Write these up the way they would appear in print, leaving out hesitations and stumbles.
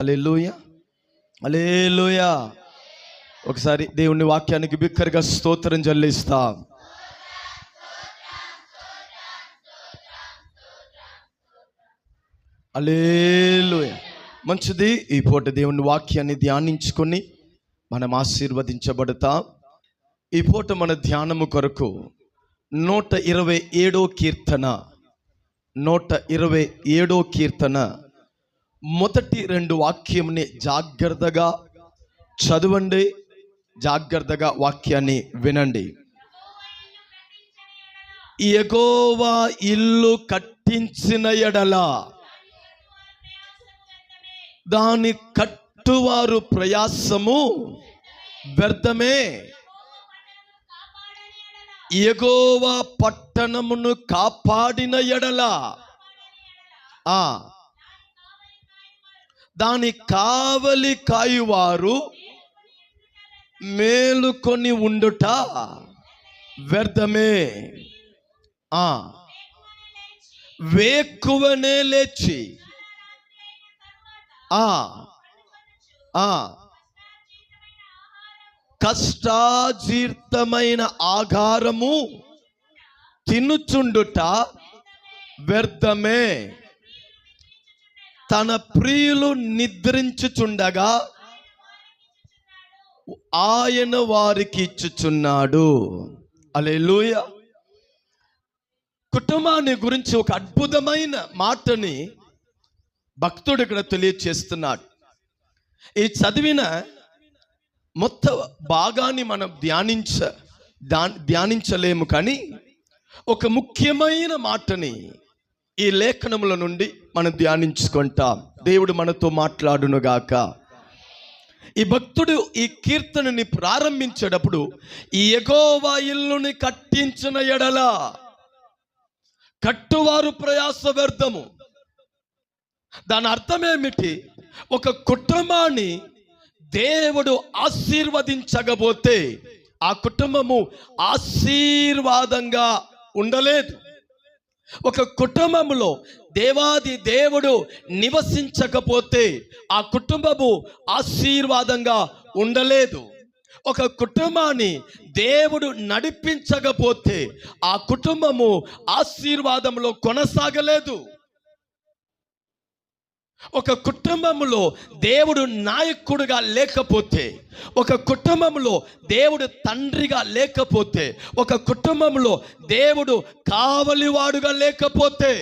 హల్లెలూయా, హల్లెలూయా. ఒకసారి దేవుని వాక్యానికి బిక్కరగా స్తోత్రం చెల్లిస్తాం. హల్లెలూయా. మంచిది. ఈ పూట దేవుని వాక్యాన్ని ధ్యానించుకొని మనం ఆశీర్వదించబడతాం. ఈ పూట మన ధ్యానము కొరకు 127 కీర్తన 127 కీర్తన మొదటి 2 వాక్యంని జాగ్రత్తగా చదవండి, జాగ్రత్తగా వాక్యాన్ని వినండి. యెహోవా ఇల్లు కట్టించిన ఎడల దాని కట్టువారు ప్రయాసము వ్యర్థమే. యెహోవా పట్టణమును కాపాడిన ఎడల దాని కావలి కాయువారు మేలుకొని ఉండుట వ్యర్థమే. వేకువనే లేచి కష్టాజీర్తమైన ఆహారము తినుచుండుట వ్యర్థమే. తన ప్రియులు నిద్రించుచుండగా ఆయన వారికి ఇచ్చుచున్నాడు. హల్లెలూయా. కుటుంబాన్ని గురించి ఒక అద్భుతమైన మాటని భక్తుడు ఇక్కడ తెలియచేస్తున్నాడు. ఈ చదివిన మొత్తం భాగాన్ని మనం ధ్యానించలేము, కానీ ఒక ముఖ్యమైన మాటని ఈ లేఖనముల నుండి మనం ధ్యానించుకుంటాం. దేవుడు మనతో మాట్లాడునుగాక. ఈ భక్తుడు ఈ కీర్తనని ప్రారంభించేటప్పుడు ఈ యెహోవా ఇల్లుని కట్టించిన ఎడల కట్టువారు ప్రయాస వ్యర్థము. దాని అర్థం ఏమిటి? ఒక కుటుంబాన్ని దేవుడు ఆశీర్వదించకపోతే ఆ కుటుంబము ఆశీర్వాదంగా ఉండలేదు. ఒక కుటుంబంలో దేవాది దేవుడు నివసించకపోతే ఆ కుటుంబము ఆశీర్వాదంగా ఉండలేదు. ఒక కుటుంబాన్ని దేవుడు నడిపించకపోతే ఆ కుటుంబము ఆశీర్వాదంలో కొనసాగలేదు. ఒక కుటుంబంలో దేవుడు నాయకుడిగా లేకపోతే, ఒక కుటుంబంలో దేవుడు తండ్రిగా లేకపోతే, ఒక కుటుంబంలో దేవుడు కావలివాడుగా లేకపోతే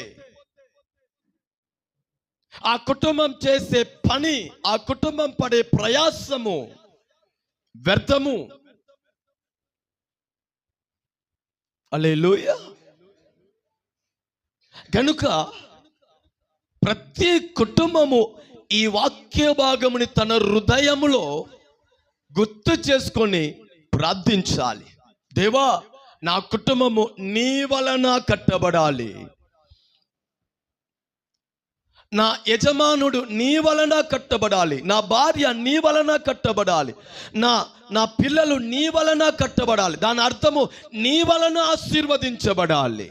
ఆ కుటుంబం చేసే పని, ఆ కుటుంబం పడే ప్రయాసము వ్యర్థము. హల్లెలూయా. కనుక ప్రతి కుటుంబము ఈ వాక్య భాగముని తన హృదయములో గుర్తు చేసుకొని ప్రార్థించాలి. దేవా, నా కుటుంబము నీ వలన కట్టబడాలి, నా యజమానుడు నీ వలన కట్టబడాలి, నా భార్య నీ వలన కట్టబడాలి, నా పిల్లలు నీ వలన కట్టబడాలి. దాని అర్థము నీ వలన ఆశీర్వదించబడాలి,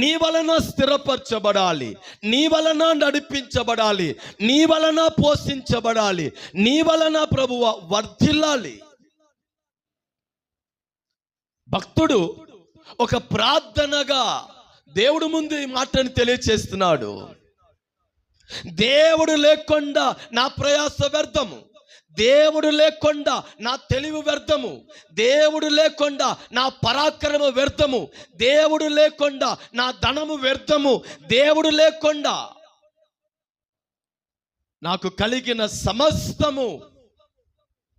నీ వలన స్థిరపరచబడాలి, నీ వలన నడిపించబడాలి, నీ వలన పోషించబడాలి, నీ వలన ప్రభువా వర్ధిల్లాలి. భక్తుడు ఒక ప్రార్థనగా దేవుడు ముందు ఈ మాటను తెలియచేస్తున్నాడు. దేవుడు లేకుండా నా ప్రయాస వ్యర్థము, దేవుడు లేకుండా నా తెలివి వ్యర్థము, దేవుడు లేకుండా నా పరాక్రమ వ్యర్థము, దేవుడు లేకుండా నా ధనము వ్యర్థము, దేవుడు లేకుండా నాకు కలిగిన సమస్తము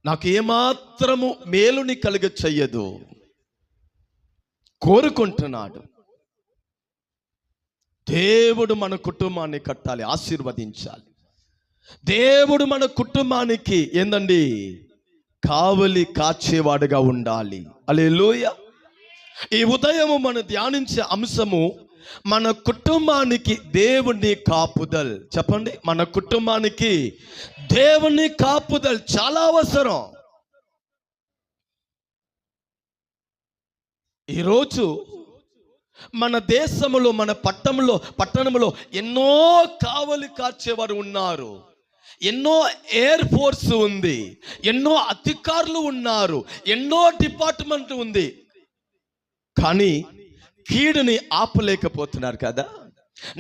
నాకు ఏమాత్రము మేలుని కలిగ చెయ్యదు. కోరుకుంటున్నాడు దేవుడు మన కుటుంబాన్ని కట్టాలి, ఆశీర్వదించాలి. దేవుడు మన కుటుంబానికి ఏందండి? కావలి కాచేవాడుగా ఉండాలి. హల్లెలూయా. ఈ ఉదయము మనం ధ్యానించే అంశము మన కుటుంబానికి దేవుని కాపుదల్. చెప్పండి, మన కుటుంబానికి దేవుని కాపుదల్ చాలా అవసరం. ఈరోజు మన దేశములో, మన పట్టణంలో ఎన్నో కావలి కాచేవారు ఉన్నారు, ఎన్నో ఎయిర్ ఫోర్స్ ఉంది, ఎన్నో అధికారులు ఉన్నారు, ఎన్నో డిపార్ట్మెంట్ ఉంది. కానీ కీడుని ఆపలేకపోతున్నారు కదా,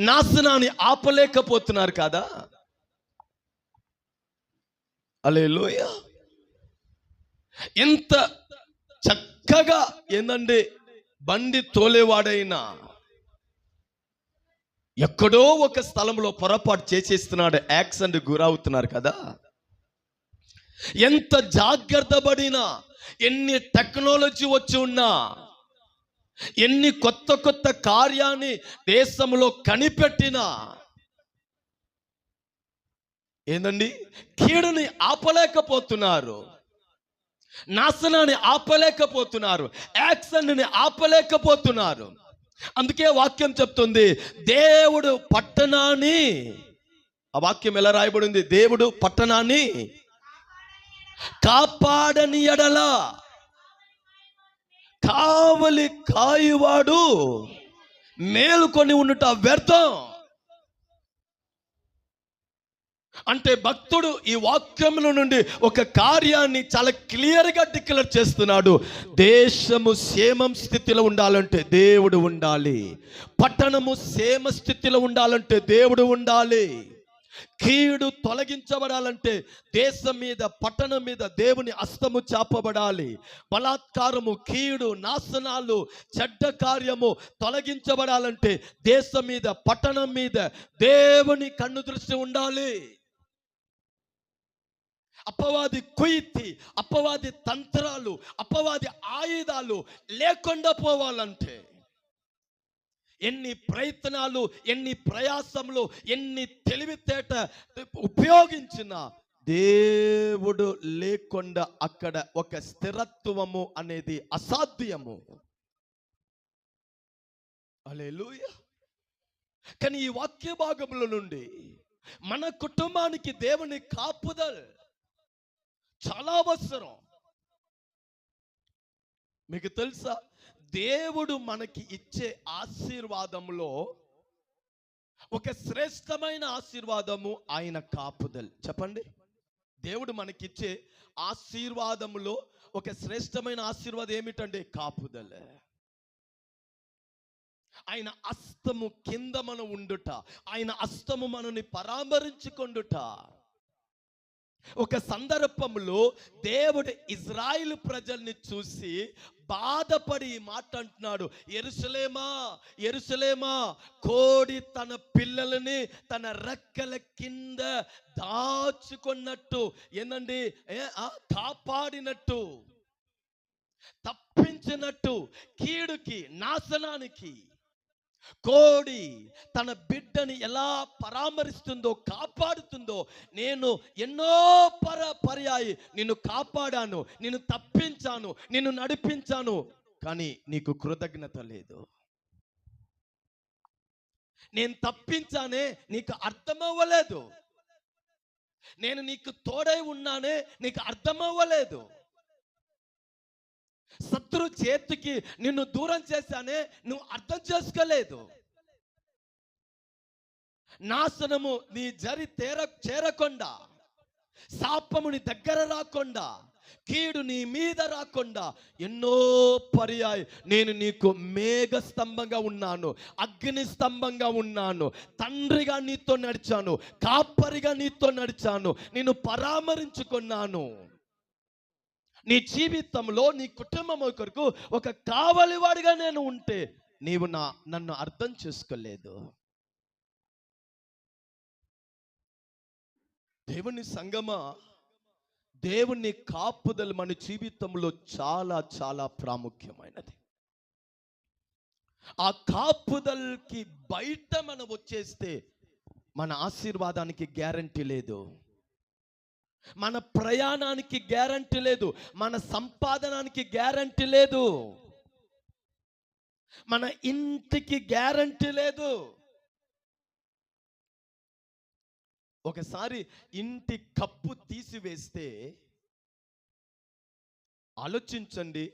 నాశనాన్ని ఆపలేకపోతున్నారు కదా. హల్లెలూయా. ఎంత చక్కగా ఏందండి బండి తోలేవాడైనా ఎక్కడో ఒక స్థలంలో పొరపాటు చేసేస్తున్నాడు, యాక్సిడెంట్ గురవుతున్నారు కదా. ఎంత జాగ్రత్త పడినా, ఎన్ని టెక్నాలజీ వచ్చి ఉన్నా, ఎన్ని కొత్త కార్యాన్ని దేశంలో కనిపెట్టినా ఏందండి కీడుని ఆపలేకపోతున్నారు, నాశనాన్ని ఆపలేకపోతున్నారు, యాక్సిడెంట్ని ఆపలేకపోతున్నారు. అందుకే వాక్యం చెప్తుంది, దేవుడు పట్టణాన్ని, ఆ వాక్యం ఎలా రాయబడింది, దేవుడు పట్టణాన్ని కాపాడని ఎడల కావలి కాయువాడు మేలుకొని ఉండుట వ్యర్థం. అంటే భక్తుడు ఈ వాక్యముల నుండి ఒక కార్యాన్ని చాలా క్లియర్గా డిక్లేర్ చేస్తున్నాడు. దేశము క్షేమం స్థితిలో ఉండాలంటే దేవుడు ఉండాలి, పట్టణము క్షేమ స్థితిలో ఉండాలంటే దేవుడు ఉండాలి, కీడు తొలగించబడాలంటే దేశం మీద, పట్టణం మీద దేవుని హస్తము చాపబడాలి, బలాత్కారము, కీడు, నాశనాలు, చెడ్డ కార్యము తొలగించబడాలంటే దేశం మీద, పట్టణం మీద దేవుని కన్ను దృష్టి ఉండాలి. అపవాది కుయుక్తి, అపవాది తంత్రాలు, అపవాది ఆయుధాలు లేకుండా పోవాలంటే ఎన్ని ప్రయత్నాలు, ఎన్ని ప్రయాసములు, ఎన్ని తెలివితేట ఉపయోగించినా దేవుడు లేకుండా అక్కడ ఒక స్థిరత్వము అనేది అసాధ్యము. హల్లెలూయా. కానీ ఈ వాక్య భాగముల నుండి మన కుటుంబానికి దేవుని కాపుదల చాలా అవసరం. మీకు తెలుసా, దేవుడు మనకి ఇచ్చే ఆశీర్వాదంలో ఒక శ్రేష్టమైన ఆశీర్వాదము ఆయన కాపుదల. చెప్పండి, దేవుడు మనకిచ్చే ఆశీర్వాదములో ఒక శ్రేష్టమైన ఆశీర్వాదం ఏమిటంటే కాపుదల. ఆయన హస్తము కింద మనం ఉండుట, ఆయన హస్తము మనని పరామరించుకొండుట. ఒక సందర్భంలో దేవుడు ఇజ్రాయిల్ ప్రజల్ని చూసి బాధపడి ఈ మాట అంటున్నాడు, యెరూషలేమా యెరూషలేమా, కోడి తన పిల్లలని తన రెక్కల కింద దాచుకున్నట్టు, ఏందండి కాపాడినట్టు, తప్పించినట్టు, కీడుకి, నాశనానికి కోడి తన బిడ్డని ఎలా పరామరిస్తుందో, కాపాడుతుందో, నేను ఎన్నో పర్యాయి నిన్ను కాపాడాను, నిన్ను తప్పించాను, నిన్ను నడిపించాను, కానీ నీకు కృతజ్ఞత లేదు. నేను తప్పించానే, నీకు అర్థమవ్వలేదు. నేను నీకు తోడై ఉన్నానే, నీకు అర్థమవ్వలేదు. శత్రు చేతికి నిన్ను దూరం చేశానే, నువ్వు అర్థం చేసుకోలేదు. నాశనము నీ జరి చేరకుండా, శాపము నీ దగ్గర రాకుండా, కీడు నీ మీద రాకుండా ఎన్నో పర్యాయ నేను నీకు మేఘ స్తంభంగా ఉన్నాను, అగ్ని స్తంభంగా ఉన్నాను, తండ్రిగా నీతో నడిచాను, కాపరిగా నీతో నడిచాను, నిన్ను పరామరించుకున్నాను. నీ జీవితంలో, నీ కుటుంబం కొరకు ఒక కావలివాడిగా నేను ఉంటే నీవు నన్ను అర్థం చేసుకోలేదు. దేవుని సంగమా, దేవుని కాపుదల మన జీవితంలో చాలా చాలా ప్రాముఖ్యమైనది. ఆ కాపుదలకి బయట మనం వచ్చేస్తే మన ఆశీర్వాదానికి గ్యారంటీ లేదు, మన ప్రయాణానికి గ్యారంటీ లేదు, మన సంపాదనానికి గ్యారంటీ లేదు, మన ఇంటికి గ్యారంటీ లేదు. ఒకసారి ఇంటి కప్పు తీసివేస్తే ఆలోచించండి,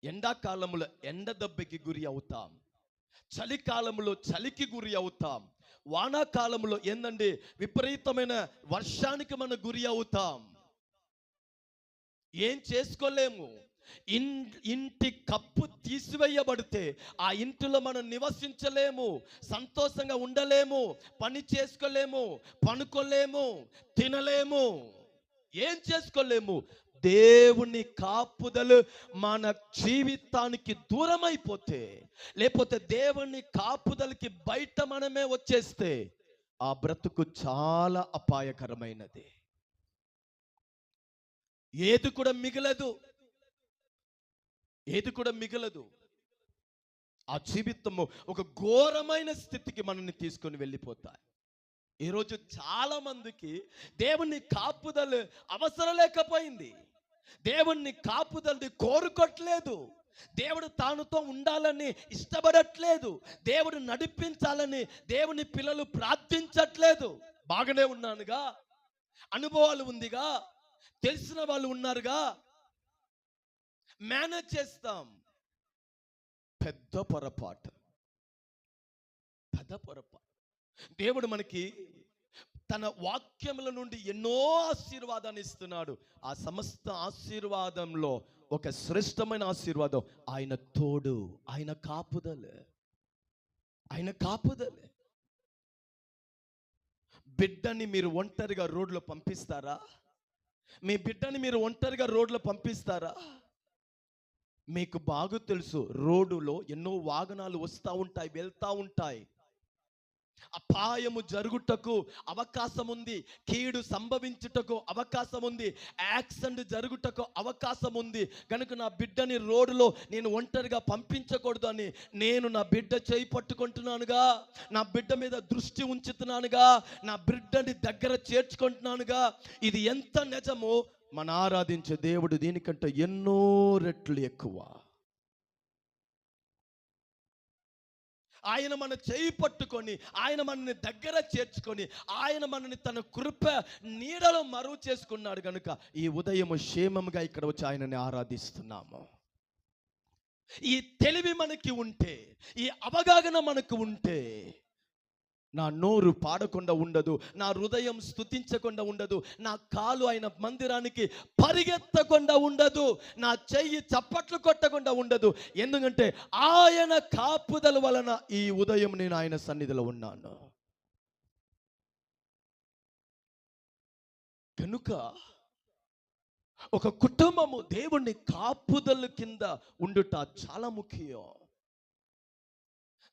ఎండాకాలంలో ఎండ దెబ్బకి గురి అవుతాం, చలికాలంలో చలికి గురి అవుతాం. వానాకాలంలో ఏందండి విపరీతమైన వర్షానికి మనం గురి అవుతాం. ఏం చేసుకోలేము. ఇంటి కప్పు తీసివేయబడితే ఆ ఇంటిలో మనం నివసించలేము, సంతోషంగా ఉండలేము, పని చేసుకోలేము, పనుకోలేము, తినలేము, ఏం చేసుకోలేము. దేవుని కాపుదలు మన జీవితానికి దూరం అయిపోతే, లేకపోతే దేవుని కాపుదలకి బయట మనమే వచ్చేస్తే ఆ బ్రతుకు చాలా అపాయకరమైనది. ఏది కూడా మిగలదు, ఏది కూడా మిగలదు. ఆ జీవితము ఒక ఘోరమైన స్థితికి మనల్ని తీసుకొని వెళ్ళిపోతాయి. ఈరోజు చాలా మందికి దేవుని కాపుదల అవసరం లేకపోయింది. దేవుని కాపుదలని కోరుకోవట్లేదు. దేవుడు తానుతో ఉండాలని ఇష్టపడట్లేదు. దేవుడు నడిపించాలని దేవుని పిల్లలు ప్రార్థించట్లేదు. బాగానే ఉన్నానుగా, అనుభవాలు ఉందిగా, తెలిసిన వాళ్ళు ఉన్నారుగా, మేనేజ్ చేస్తాం. పెద్ద పొరపాటు. దేవుడు మనకి తన వాక్యముల నుండి ఎన్నో ఆశీర్వాదాన్ని ఇస్తున్నాడు. ఆ సమస్త ఆశీర్వాదంలో ఒక శ్రేష్టమైన ఆశీర్వాదం ఆయన తోడు, ఆయన కాపుదలే. బిడ్డని మీరు ఒంటరిగా రోడ్లో పంపిస్తారా? మీ బిడ్డని మీరు ఒంటరిగా రోడ్లో పంపిస్తారా? మీకు బాగా తెలుసు, రోడ్డులో ఎన్నో వాహనాలు వస్తూ ఉంటాయి, వెళ్తూ ఉంటాయి. అపాయము జరుగుటకు అవకాశం ఉంది, కీడు సంభవించుటకు అవకాశం ఉంది, యాక్సిడెంట్ జరుగుటకు అవకాశం ఉంది. కనుక నా బిడ్డని రోడ్డులో నేను ఒంటరిగా పంపించకూడదు అని నేను నా బిడ్డ చేయి పట్టుకుంటున్నానుగా, నా బిడ్డ మీద దృష్టి ఉంచుతున్నానుగా, నా బిడ్డని దగ్గర చేర్చుకుంటున్నానుగా. ఇది ఎంత నిజమో మన ఆరాధించే దేవుడు దీనికంటే ఎన్నో రెట్లు ఎక్కువ. ఆయన మన చేయి పట్టుకొని, ఆయన మనని దగ్గర చేర్చుకొని, ఆయన మనని తన కృప నీడలో మరువు చేసుకున్నాడు. కనుక ఈ ఉదయము క్షేమంగా ఇక్కడ వచ్చి ఆయనని ఆరాధిస్తున్నాము. ఈ తెలివి మనకి ఉంటే, ఈ అవగాహన మనకు ఉంటే, నా నోరు పాడకుండా ఉండదు, నా హృదయం స్తుతించకుండా ఉండదు, నా కాలు ఆయన మందిరానికి పరిగెత్తకుండా ఉండదు, నా చెయ్యి చప్పట్లు కొట్టకుండా ఉండదు. ఎందుకంటే ఆయన కాపుదల వలన ఈ ఉదయం నేను ఆయన సన్నిధిలో ఉన్నాను. కనుక ఒక కుటుంబము దేవుని కాపుదల కింద ఉండుట చాలా ముఖ్యం.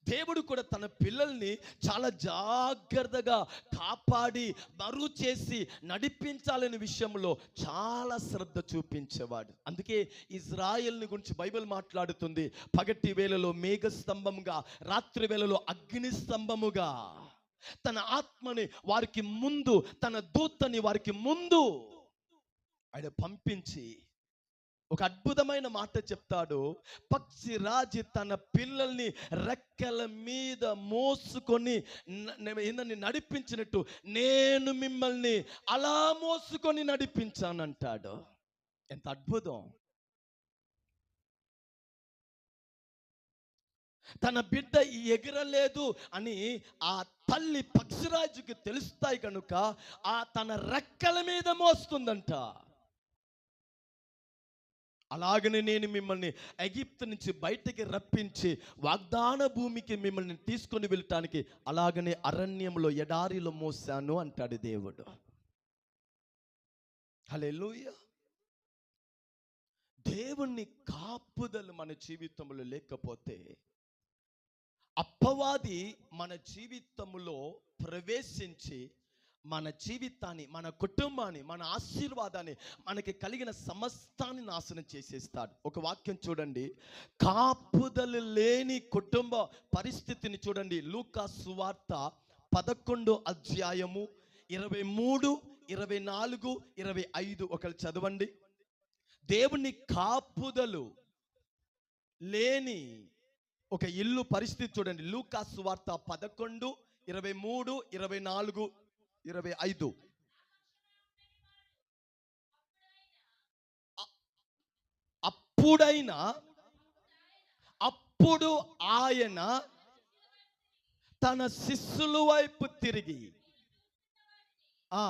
దేవుడు కూడా తన పిల్లల్ని చాలా జాగ్రత్తగా కాపాడి మరుగు చేసి నడిపించాలనే విషయంలో చాలా శ్రద్ధ చూపించేవాడు. అందుకే ఇజ్రాయెల్ని గురించి బైబిల్ మాట్లాడుతుంది, పగటి వేళలో మేఘ స్తంభముగా, రాత్రి వేళలో అగ్ని స్తంభముగా తన ఆత్మని వారికి ముందు, తన దూతని వారికి ముందు ఆయన పంపించి ఒక అద్భుతమైన మాట చెప్తాడు. పక్షిరాజు తన పిల్లల్ని రెక్కల మీద మోసుకొని నడిపించినట్టు నేను మిమ్మల్ని అలా మోసుకొని నడిపించానంటాడు. ఎంత అద్భుతం! తన బిడ్డ ఎగరలేదు అని ఆ తల్లి పక్షిరాజుకి తెలుస్తాయి కనుక ఆ తన రెక్కల మీద మోస్తుందంట. అలాగనే నేను మిమ్మల్ని ఎగిప్తు నుంచి బయటికి రప్పించి వాగ్దాన భూమికి మిమ్మల్ని తీసుకొని వెళ్ళటానికి అలాగనే అరణ్యంలో ఎడారిలో మోసాను అంటాడు దేవుడు. హల్లెలూయా! దేవుని కాపుదల మన జీవితంలో లేకపోతే అపవాది మన జీవితంలో ప్రవేశించి మన జీవితాన్ని, మన కుటుంబాన్ని, మన ఆశీర్వాదాన్ని, మనకి కలిగిన సమస్తాన్ని నాశనం చేసేస్తాడు. ఒక వాక్యం చూడండి, కాపుదల లేని కుటుంబ పరిస్థితిని చూడండి. లూకా సువార్త 11 అధ్యాయము 23, 24, 25 ఒకరు చదవండి. దేవుని కాపుదలు లేని ఒక ఇల్లు పరిస్థితి చూడండి. లూకా సువార్త 11, 23, 24, 25. అప్పుడు ఆయన తన శిష్యుల వైపు తిరిగి ఆ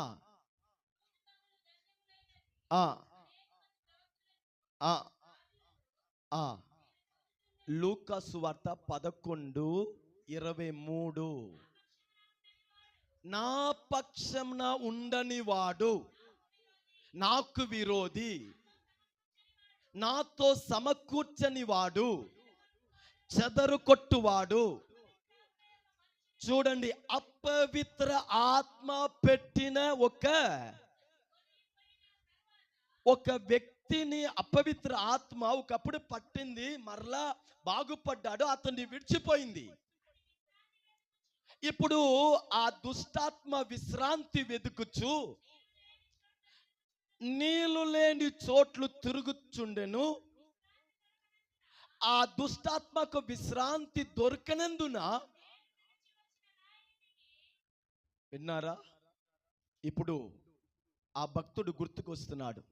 ఆ ఆ ఆ లూకా సువార్త 11:23. నా పక్షంన ఉండని వాడు నాకు విరోధి, నాతో సమకూర్చని వాడు చెదరు కొట్టువాడు. చూడండి, అపవిత్ర ఆత్మ పెట్టిన ఒక వ్యక్తిని అపవిత్ర ఆత్మ ఒకప్పుడు పట్టింది, మరలా బాగుపడ్డాడు, అతన్ని విడిచిపోయింది. ఇప్పుడు ఆ దుష్టాత్మ విశ్రాంతి వెతుకుచు నీళ్లు లేని చోట్లు తిరుగుచుండెను. ఆ దుష్టాత్మకు విశ్రాంతి దొరకనందున, విన్నారా, ఇప్పుడు ఆ భక్తుడు గుర్తుకొస్తున్నాడు.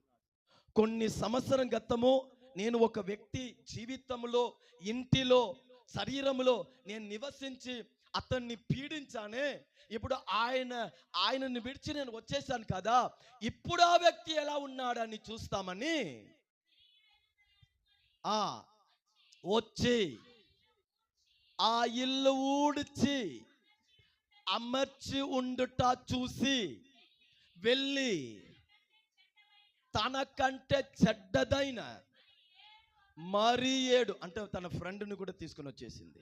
కొన్ని సంవత్సరం గతము నేను ఒక వ్యక్తి జీవితంలో, ఇంటిలో, శరీరంలో నేను నివసించి అతన్ని పీడించానే. ఇప్పుడు ఆయనని విడిచి నేను వచ్చేసాను కదా, ఇప్పుడు ఆ వ్యక్తి ఎలా ఉన్నాడని చూస్తామని వచ్చి ఆ ఇల్లు ఊడ్చి అమర్చి ఉండుట చూసి వెళ్ళి తనకంటే చెడ్డదైన మరి 7 అంటే తన ఫ్రెండ్ని కూడా తీసుకుని వచ్చేసింది.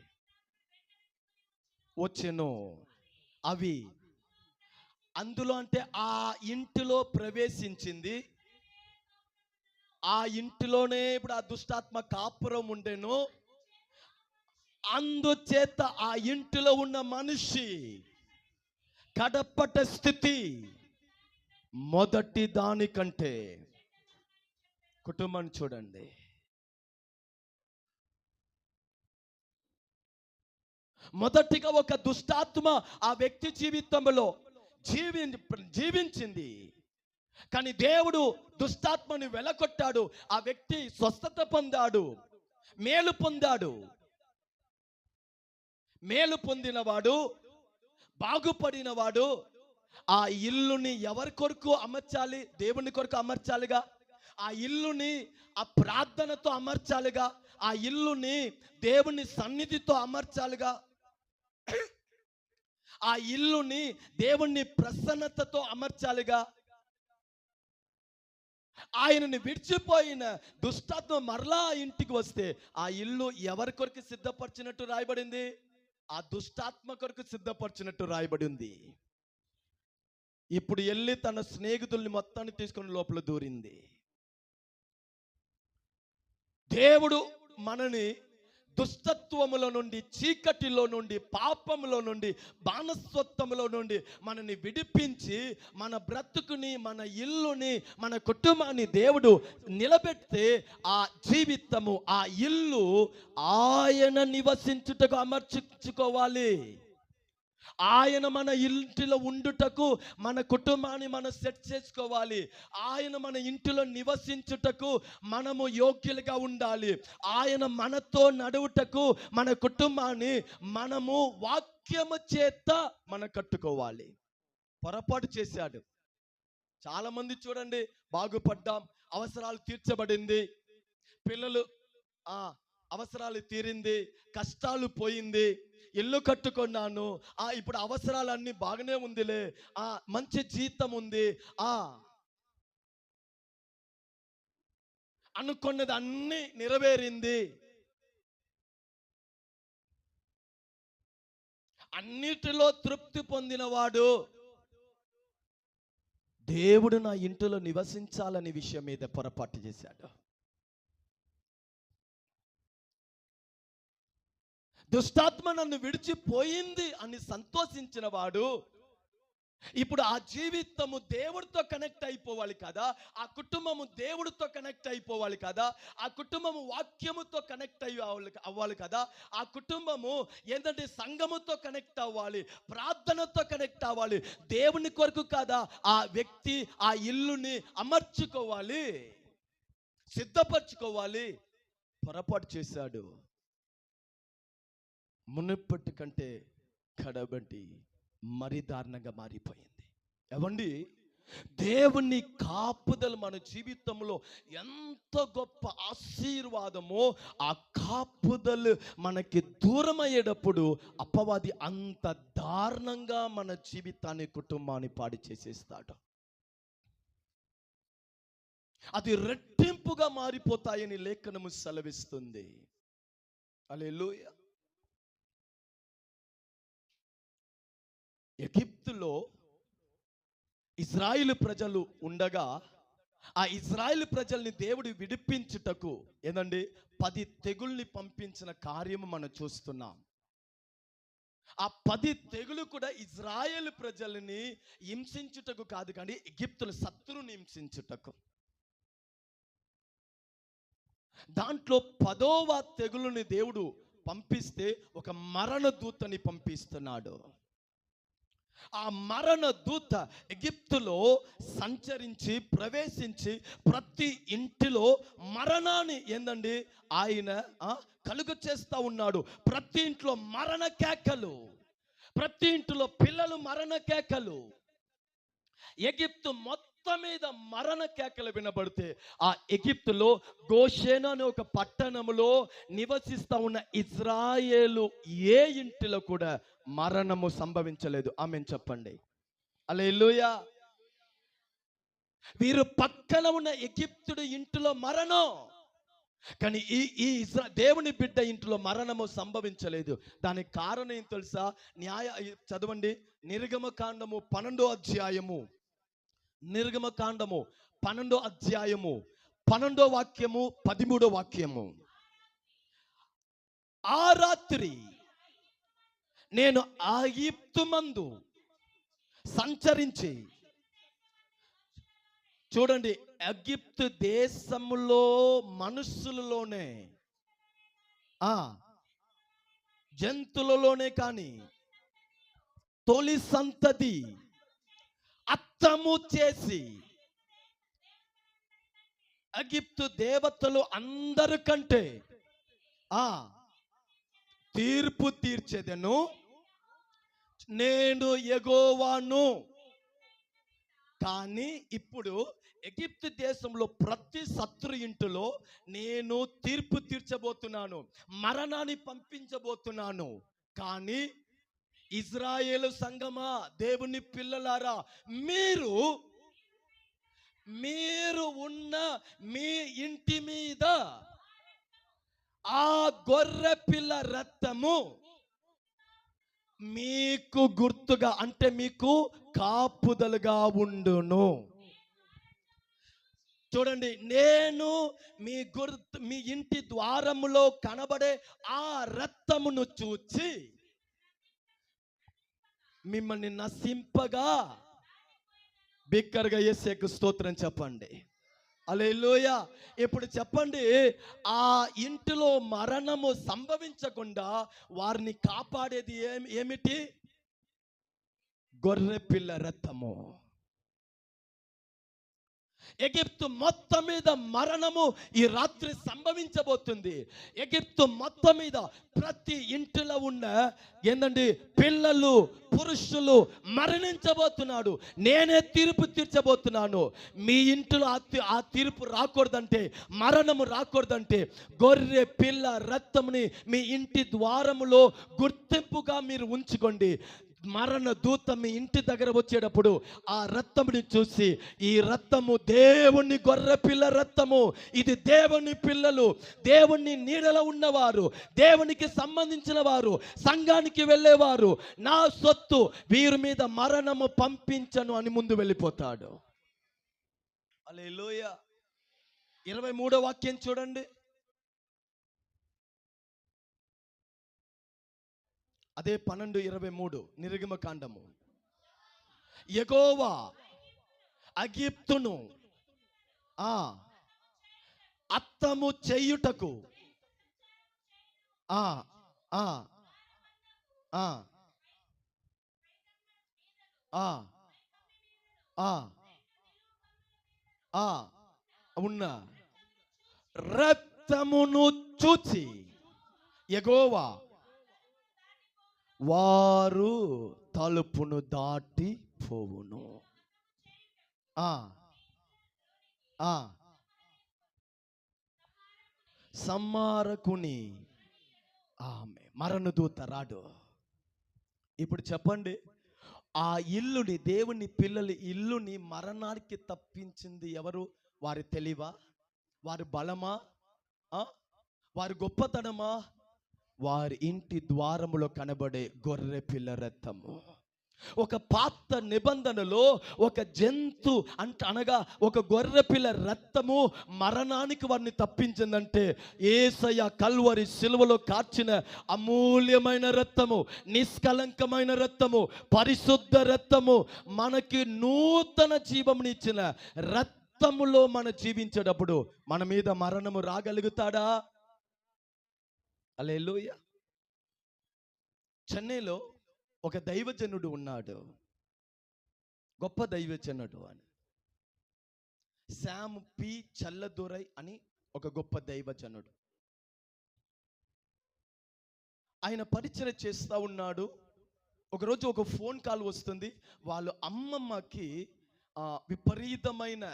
వచ్చెను అవి అందులో, అంటే ఆ ఇంటిలో ప్రవేశించింది. ఆ ఇంటిలోనే ఇప్పుడు ఆ దుష్టాత్మ కాపురం ఉండెను. అందుచేత ఆ ఇంటిలో ఉన్న మనిషి కడపట స్థితి మొదటి దానికంటే, కుటుంబాన్ని చూడండి, మొదటిగా ఒక దుష్టాత్మ ఆ వ్యక్తి జీవితంలో జీవించింది. కానీ దేవుడు దుష్టాత్మని వెలకొట్టాడు. ఆ వ్యక్తి స్వస్థత పొందాడు, మేలు పొందాడు. మేలు పొందినవాడు, బాగుపడినవాడు ఆ ఇల్లుని ఎవరి కొరకు అమర్చాలి? దేవుని కొరకు అమర్చాలిగా. ఆ ఇల్లుని ఆ ప్రార్థనతో అమర్చాలిగా. ఆ ఇల్లుని దేవుని సన్నిధితో అమర్చాలిగా. ఆ ఇల్లుని దేవుని ప్రసన్నతతో అమర్చాలిగా. ఆయనని విడిచిపోయిన దుష్టాత్మ మరలా ఇంటికి వస్తే ఆ ఇల్లు ఎవరి కొరకు సిద్ధపరిచినట్టు రాయబడింది? ఆ దుష్టాత్మ కొరకు సిద్ధపరిచినట్టు రాయబడి ఉంది. ఇప్పుడు వెళ్ళి తన స్నేహితుల్ని మొత్తాన్ని తీసుకొని లోపల దూరింది. దేవుడు మనని దుష్టత్వములో నుండి, చీకటిలో నుండి, పాపములో నుండి, బానిసత్వములో నుండి మనని విడిపించి మన బ్రతుకుని, మన ఇల్లుని, మన కుటుంబాన్ని దేవుడు నిలబెడితే ఆ జీవితము, ఆ ఇల్లు ఆయన నివసించుటకు అమర్చుకోవాలి. ఆయన మన ఇంటిలో ఉండుటకు మన కుటుంబాన్ని మనం సెట్ చేసుకోవాలి. ఆయన మన ఇంటిలో నివసించుటకు మనము యోగ్యులుగా ఉండాలి. ఆయన మనతో నడువుటకు మన కుటుంబాన్ని మనము వాక్యము చేత మనం కట్టుకోవాలి. పొరపాటు చేశాడు. చాలా మంది చూడండి, బాగుపడ్డాం, అవసరాలు తీర్చబడింది, పిల్లలు అవసరాలు తీరింది, కష్టాలు పోయింది, ఇల్లు కట్టుకున్నాను, ఇప్పుడు అవసరాలన్నీ బాగానే ఉందిలే, మంచి జీతం ఉంది, అనుకున్నది అన్నీ నెరవేరింది, అన్నిటిలో తృప్తి పొందినవాడు దేవుడు నా ఇంటిలో నివసించాలనే విషయం మీద పొరపాటు చేశాడు. దుష్టాత్మ నన్ను విడిచిపోయింది అని సంతోషించిన వాడు ఇప్పుడు ఆ జీవితము దేవుడితో కనెక్ట్ అయిపోవాలి కదా, ఆ కుటుంబము దేవుడితో కనెక్ట్ అయిపోవాలి కదా, ఆ కుటుంబము వాక్యముతో కనెక్ట్ అవ్వాలి కదా, ఆ కుటుంబము ఏంటంటే సంఘముతో కనెక్ట్ అవ్వాలి, ప్రార్థనతో కనెక్ట్ అవ్వాలి. దేవుని కొరకు కదా ఆ వ్యక్తి ఆ ఇల్లుని అమర్చుకోవాలి, సిద్ధపరచుకోవాలి. పొరపాటు చేశాడు. మునుపటి కంటే కడబడి మరి దారుణంగా మారిపోయింది. ఏమండి, దేవుని కాపుదల మన జీవితంలో ఎంత గొప్ప ఆశీర్వాదమో, ఆ కాపుదలు మనకి దూరం అయ్యేటప్పుడు అపవాది అంత దారుణంగా మన జీవితాన్ని, కుటుంబాన్ని పాడు చేసేస్తాడు. అది రెట్టింపుగా మారిపోతాయని లేఖనము సెలవిస్తుంది. హల్లెలూయా. ఎగిప్తులో ఇజ్రాయిల్ ప్రజలు ఉండగా, ఆ ఇజ్రాయిల్ ప్రజల్ని దేవుడు విడిపించుటకు ఏందండి 10 తెగుల్ని పంపించిన కార్యము మనం చూస్తున్నాం. ఆ 10 తెగులు కూడా ఇజ్రాయేల్ ప్రజల్ని హింసించుటకు కాదు, కానీ ఎగిప్తుల శత్రువుని హింసించుటకు. దాంట్లో 10వ తెగులుని దేవుడు పంపిస్తే ఒక మరణ దూతని పంపిస్తున్నాడు. ఆ మరణ దూత ఎగిప్తులో సంచరించి ప్రవేశించి ప్రతి ఇంటిలో మరణాన్ని ఏందండి ఆయన కలుగ చేస్తా ఉన్నాడు. ప్రతి ఇంట్లో మరణ కేకలు, ప్రతి ఇంటిలో పిల్లలు మరణ కేకలు. ఎగిప్తు మొత్తం మీద మరణ కేకలు వినబడితే, ఆ ఎగిప్తులో గోషేను అనే ఒక పట్టణములో నివసిస్తా ఉన్న ఇజ్రాయేలు ఏ ఇంటిలో కూడా మరణము సంభవించలేదు. ఆమేన్ చెప్పండి. హల్లెలూయా. వీరు పక్కన ఉన్న ఎగిప్తుడి ఇంటిలో మరణం, కానీ ఈ దేవుని బిడ్డ ఇంటిలో మరణము సంభవించలేదు. దానికి కారణం ఏం తెలుసా? చదవండి, నిర్గమకాండము 12వ అధ్యాయము, నిర్గమకాండము 12వ అధ్యాయము 12వ వాక్యము 13వ వాక్యము. ఆ రాత్రి నేను ఐగుప్తు మందు సంచరించి, చూడండి, ఐగుప్తు దేశములో మనుషులలోనే జంతువులలోనే కానీ తొలి సంతతి అత్తము చేసి ఐగుప్తు దేవతలు అందరికంటే తీర్పు తీర్చేదను, నేను యెహోవాను. కానీ ఇప్పుడు ఎగిప్తు దేశంలో ప్రతి శత్రు ఇంటిలో నేను తీర్పు తీర్చబోతున్నాను, మరణాన్ని పంపించబోతున్నాను. కానీ ఇజ్రాయేలు సంగమా, దేవుని పిల్లలారా, మీరు ఉన్న మీ ఇంటి మీద ఆ గొర్రె పిల్ల రక్తము మీకు గుర్తుగా, అంటే మీకు కాపుదలుగా ఉండును. చూడండి, నేను మీ ఇంటి ద్వారములో కనబడే ఆ రక్తమును చూచి మిమ్మల్ని నశింపగా, బిక్కరగా యేసుకు స్తోత్రం చెప్పండి. హల్లెలూయా. ఇప్పుడు చెప్పండి, ఆ ఇంటిలో మరణము సంభవించకుండా వారిని కాపాడేది ఏమిటి? గొర్రె పిల్ల రక్తము. ఎగిప్తు మొత్తం మీద మరణము ఈ రాత్రి సంభవించబోతుంది. ఎగిప్తు మొత్తం మీద ప్రతి ఇంటిలో ఉన్న ఏందండి పిల్లలు, పురుషులు మరణించబోతున్నాడు. నేనే తీర్పు తీర్చబోతున్నాను. మీ ఇంటిలో ఆ తీర్పు రాకూడదంటే, మరణము రాకూడదంటే, గొర్రె పిల్ల రక్తముని మీ ఇంటి ద్వారములో గుర్తింపుగా మీరు ఉంచుకోండి. మరణ దూత మీ ఇంటి దగ్గర వచ్చేటప్పుడు ఆ రక్తముని చూసి, ఈ రక్తము దేవుని గొర్రె పిల్ల రక్తము, ఇది దేవుని పిల్లలు, దేవుని నీడలో ఉన్నవారు, దేవునికి సంబంధించిన వారు, సంఘానికి వెళ్ళేవారు, నా సొత్తు, వీరి మీద మరణము పంపించను అని ముందు వెళ్ళిపోతాడు. హల్లెలూయా. 23వ వాక్యం చూడండి. అదే 12:23 నిర్గమకాండము. యెహోవా ఐగుప్తును అత్తము చేయుటకు ఉన్న రక్తమును చూచి యెహోవా వారు తలుపును దాటి పోవును. ఆ ఆ సంహారకుని ఆమె మరణదూత రాడు. ఇప్పుడు చెప్పండి, ఆ ఇల్లుని, దేవుని పిల్లల ఇల్లుని మరణానికి తప్పించింది ఎవరు? వారి తెలివా? వారి బలమా? వారి గొప్పతనమా? వారి ఇంటి ద్వారములో కనబడే గొర్రె పిల్ల రక్తము. ఒక పాత నిబంధనలో ఒక జంతు అనగా ఒక గొర్రె పిల్ల రక్తము మరణానికి వారిని తప్పించిందంటే యేసయ్య కల్వరి సిలువలో కార్చిన అమూల్యమైన రక్తము, నిష్కలంకమైన రక్తము, పరిశుద్ధ రక్తము, మనకి నూతన జీవమునిచ్చిన రక్తములో మనం జీవించేటప్పుడు మన మీద మరణము రాగలుగుతాడా? హల్లెలూయా. చెన్నైలో ఒక దైవజనుడు ఉన్నాడు, గొప్ప దైవజనుడు అని. శామ్ పి చల్లదురై అని ఒక గొప్ప దైవజనుడు. ఆయన పరిచయం చేస్తూ ఉన్నాడు. ఒకరోజు ఒక ఫోన్ కాల్ వస్తుంది. వాళ్ళ అమ్మమ్మకి విపరీతమైన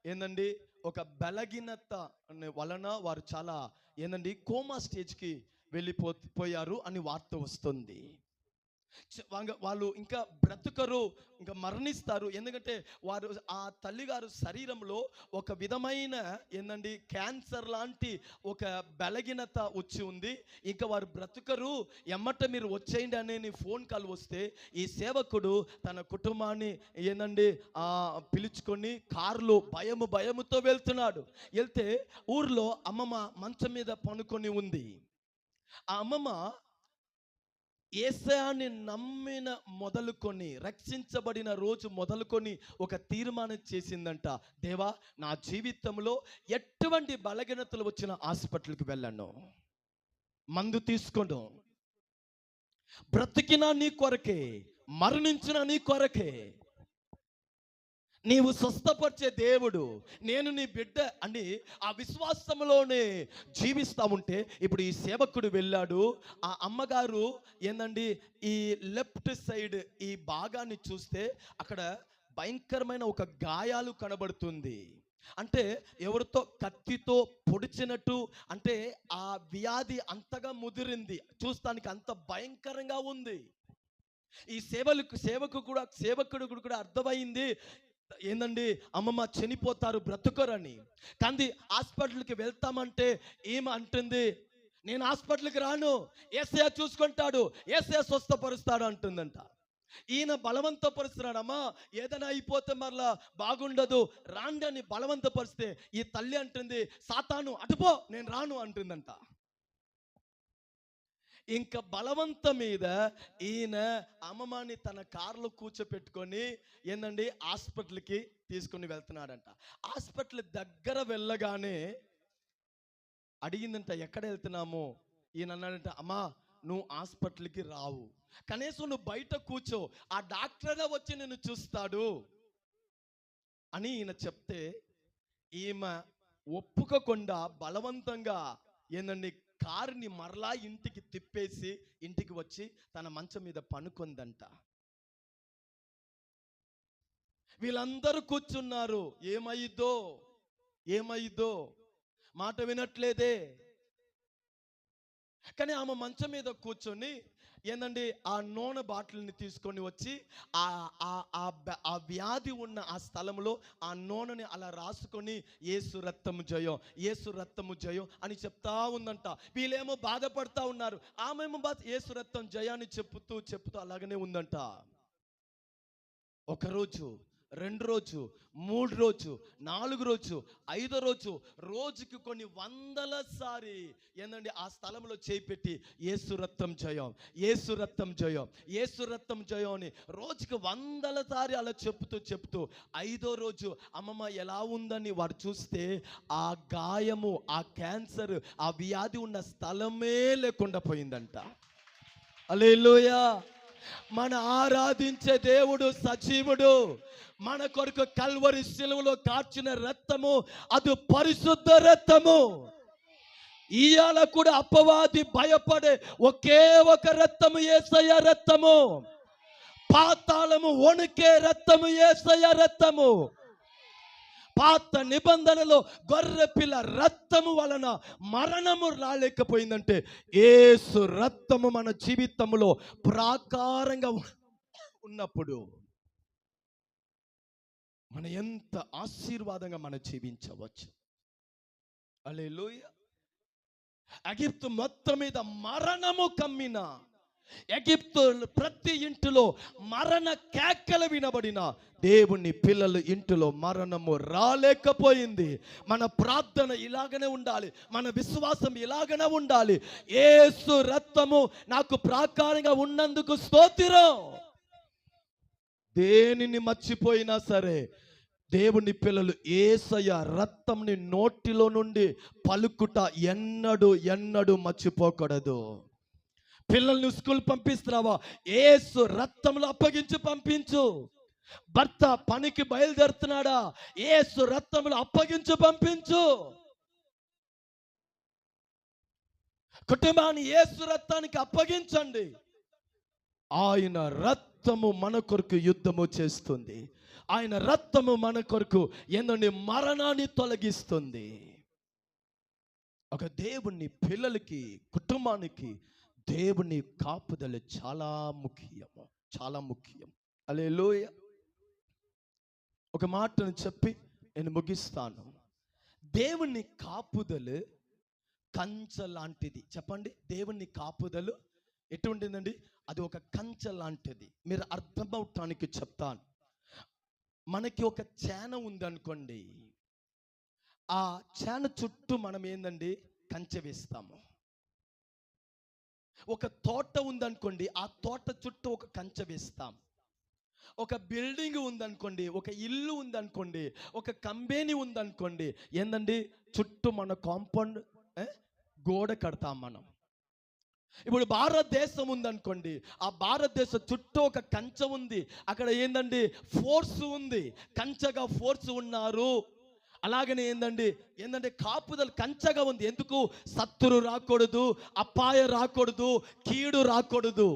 ఏందండి ఒక బలహీనత వలన వారు చాలా ఏందండి కోమా స్టేజ్కి వెళ్ళిపోయారు అని వార్త వస్తుంది. వాళ్ళు ఇంకా బ్రతుకరు, ఇంకా మరణిస్తారు. ఎందుకంటే వారు ఆ తల్లిగారు శరీరంలో ఒక విధమైన ఏందండి క్యాన్సర్ లాంటి ఒక బలహీనత వచ్చి ఉంది. ఇంకా వారు బ్రతుకరు, ఎమ్మట మీరు వచ్చేయండి అనే ఫోన్ కాల్ వస్తే ఈ సేవకుడు తన కుటుంబాన్ని ఏందండి పిలుచుకొని కారులో భయముతో వెళ్తున్నాడు. వెళ్తే ఊర్లో అమ్మమ్మ మంచం మీద పనుకొని ఉంది. ఆ అమ్మమ్మ యేసయ్యని నమ్మిన మొదలుకొని, రక్షించబడిన రోజు మొదలుకొని ఒక తీర్మానం చేసిందంట. దేవా, నా జీవితంలో ఎటువంటి బలహీనతలు వచ్చిన హాస్పిటల్కి వెళ్ళను, మందు తీసుకోను, బ్రతికినా నీ కొరకే, మరణించిన నీ కొరకే, నీవు స్వస్థపరిచే దేవుడు, నేను నీ బిడ్డ అని ఆ విశ్వాసంలోనే జీవిస్తూ ఉంటే, ఇప్పుడు ఈ సేవకుడు వెళ్ళాడు. ఆ అమ్మగారు ఏందండి ఈ లెఫ్ట్ సైడ్ ఈ భాగాన్ని చూస్తే అక్కడ భయంకరమైన ఒక గాయాలు కనబడుతుంది. అంటే ఎవరితో కత్తితో పొడిచినట్టు, అంటే ఆ వ్యాధి అంతగా ముదిరింది, చూస్తానికి అంత భయంకరంగా ఉంది. ఈ సేవకుడు కూడా అర్థమైంది ఏందండి అమ్మమ్మ చనిపోతారు, బ్రతుకరని. కానీ హాస్పిటల్కి వెళ్తామంటే ఏమి అంటుంది, నేను హాస్పిటల్కి రాను, యేసయ్య చూసుకుంటాడు, యేసయ్య స్వస్థపరుస్తాడు అంటుందంట. ఈయన బలవంతపరుస్తున్నాడమ్మా, ఏదైనా అయిపోతే మరలా బాగుండదు, రాండి అని బలవంతపరిస్తే ఈ తల్లి అంటుంది, సాతాను అటుపో, నేను రాను అంటుందంట. ఇంకా బలవంతం మీద ఈయన అమ్మమ్మని తన కారులో కూర్చోపెట్టుకొని ఏందండి హాస్పిటల్కి తీసుకొని వెళ్తున్నాడంట. హాస్పిటల్ దగ్గర వెళ్ళగానే అడిగిందంట, ఎక్కడ వెళ్తున్నాము? ఈయన అన్నాడంట, అమ్మా నువ్వు హాస్పిటల్కి రావు, కనీసం నువ్వు బయట కూర్చో, ఆ డాక్టర్గా వచ్చి నిన్ను చూస్తాడు అని ఈయన చెప్తే ఈమె ఒప్పుకోకుండా బలవంతంగా ఏందండి కారుని మరలా ఇంటికి తిప్పేసి ఇంటికి వచ్చి తన మంచం మీద పనుకుందంట. వీళ్ళందరూ కూర్చున్నారు, ఏమైద్దో మాట వినట్లేదే. కానీ ఆమె మంచం మీద కూర్చొని ఏందండి ఆ నూనె బాటిల్ని తీసుకొని వచ్చి ఆ వ్యాధి ఉన్న ఆ స్థలంలో ఆ నూనెని అలా రాసుకొని యేసు రక్తము జయం, యేసు రక్తము జయం అని చెప్తా ఉందంట. వీళ్ళేమో బాధపడతా ఉన్నారు, ఆమెమో యేసు రక్తం జయాన్ని చెప్తూ అలాగనే ఉందంట. ఒకరోజు, 2 రోజు, 3 రోజు, 4 రోజు, 5 రోజు, రోజుకి కొన్ని వందల సారి ఏందండి ఆ స్థలంలో చేయి పెట్టి యేసు రక్తం జయం, యేసు రక్తం జయం, యేసు రక్తం జయం అని రోజుకి వందల సారి అలా చెప్తూ 5వ రోజు అమ్మమ్మ ఎలా ఉందని వారు చూస్తే ఆ గాయము, ఆ క్యాన్సర్, ఆ వ్యాధి ఉన్న స్థలమే లేకుండా పోయిందంట. హల్లెలూయా. మన ఆరాధించే దేవుడు సజీవుడు. మన కొరకు కల్వరి శిలువలో కార్చిన రక్తము అది పరిశుద్ధ రక్తము. ఇయాల కూడా అపవాది భయపడే ఒకే ఒక రక్తము, యేసయ్య రక్తము. పాతాళము వణికే రక్తము, యేసయ్య రక్తము. పాత నిబంధనలో గొర్రె పిల్ల రక్తము వలన మరణము రాలేకపోయిందంటే యేసు రక్తము మన జీవితంలో ప్రాకారంగా ఉన్నప్పుడు మన ఎంత ఆశీర్వాదంగా మనం జీవించవచ్చు. హల్లెలూయా. ఎగిప్తు మొత్తం మీద మరణము కమ్మిన, ఎగిప్తు ప్రతి ఇంటిలో మరణ కేకలు వినబడిన దేవుని పిల్లలు ఇంటిలో మరణము రాలేకపోయింది. మన ప్రార్థన ఇలాగనే ఉండాలి, మన విశ్వాసం ఇలాగనే ఉండాలి. యేసు రక్తము నాకు ప్రాకారంగా ఉన్నందుకు స్తోత్రం. దేనిని మర్చిపోయినా సరే దేవుని పిల్లలు యేసయ్య రక్తంని నోటిలో నుండి పలుకుట ఎన్నడూ మర్చిపోకూడదు. పిల్లల్ని స్కూల్ పంపిస్తున్నావా, యేసు రక్తంలో అప్పగించి పంపించు. భర్త పనికి బయలుదేరుతున్నాడా, యేసు రక్తంలో అప్పగించి పంపించు. కుటుంబాన్ని యేసు రక్తానికి అప్పగించండి. ఆయన రక్తము మన కొరకు యుద్ధము చేస్తుంది. ఆయన రక్తము మన కొరకు ఏందండి మరణాన్ని తొలగిస్తుంది. ఒక దేవుని పిల్లలకి, కుటుంబానికి దేవుని కాపుదల చాలా ముఖ్యము, చాలా ముఖ్యం. హల్లెలూయా. ఒక మాటను చెప్పి నేను ముగిస్తాను. దేవుని కాపుదలు కంచె లాంటిది. చెప్పండి, దేవుని కాపుదలు ఎటువంటిదండి? అది ఒక కంచె లాంటిది. మీరు అర్థమవటానికి చెప్తాను. మనకి ఒక చేన ఉందనుకోండి, ఆ చేన చుట్టూ మనం ఏందండి కంచె వేస్తాము. ఒక తోట ఉందనుకోండి, ఆ తోట చుట్టూ ఒక కంచె వేస్తాం. ఒక బిల్డింగ్ ఉందనుకోండి, ఒక ఇల్లు ఉందనుకోండి, ఒక కంపెనీ ఉందనుకోండి, ఏందండి చుట్టూ మన కాంపౌండ్ గోడ కడతాం మనం. ఇప్పుడు భారతదేశం ఉందనుకోండి, ఆ భారతదేశం చుట్టూ ఒక కంచె ఉంది. అక్కడ ఏందండి ఫోర్స్ ఉంది, కంచెగా ఫోర్స్ ఉన్నారు. అలాగనే ఏందంటే కాపుదల కంచెగా ఉంది. ఎందుకు? శత్రు రాకూడదు, అపాయ రాకూడదు, కీడు రాకూడదు.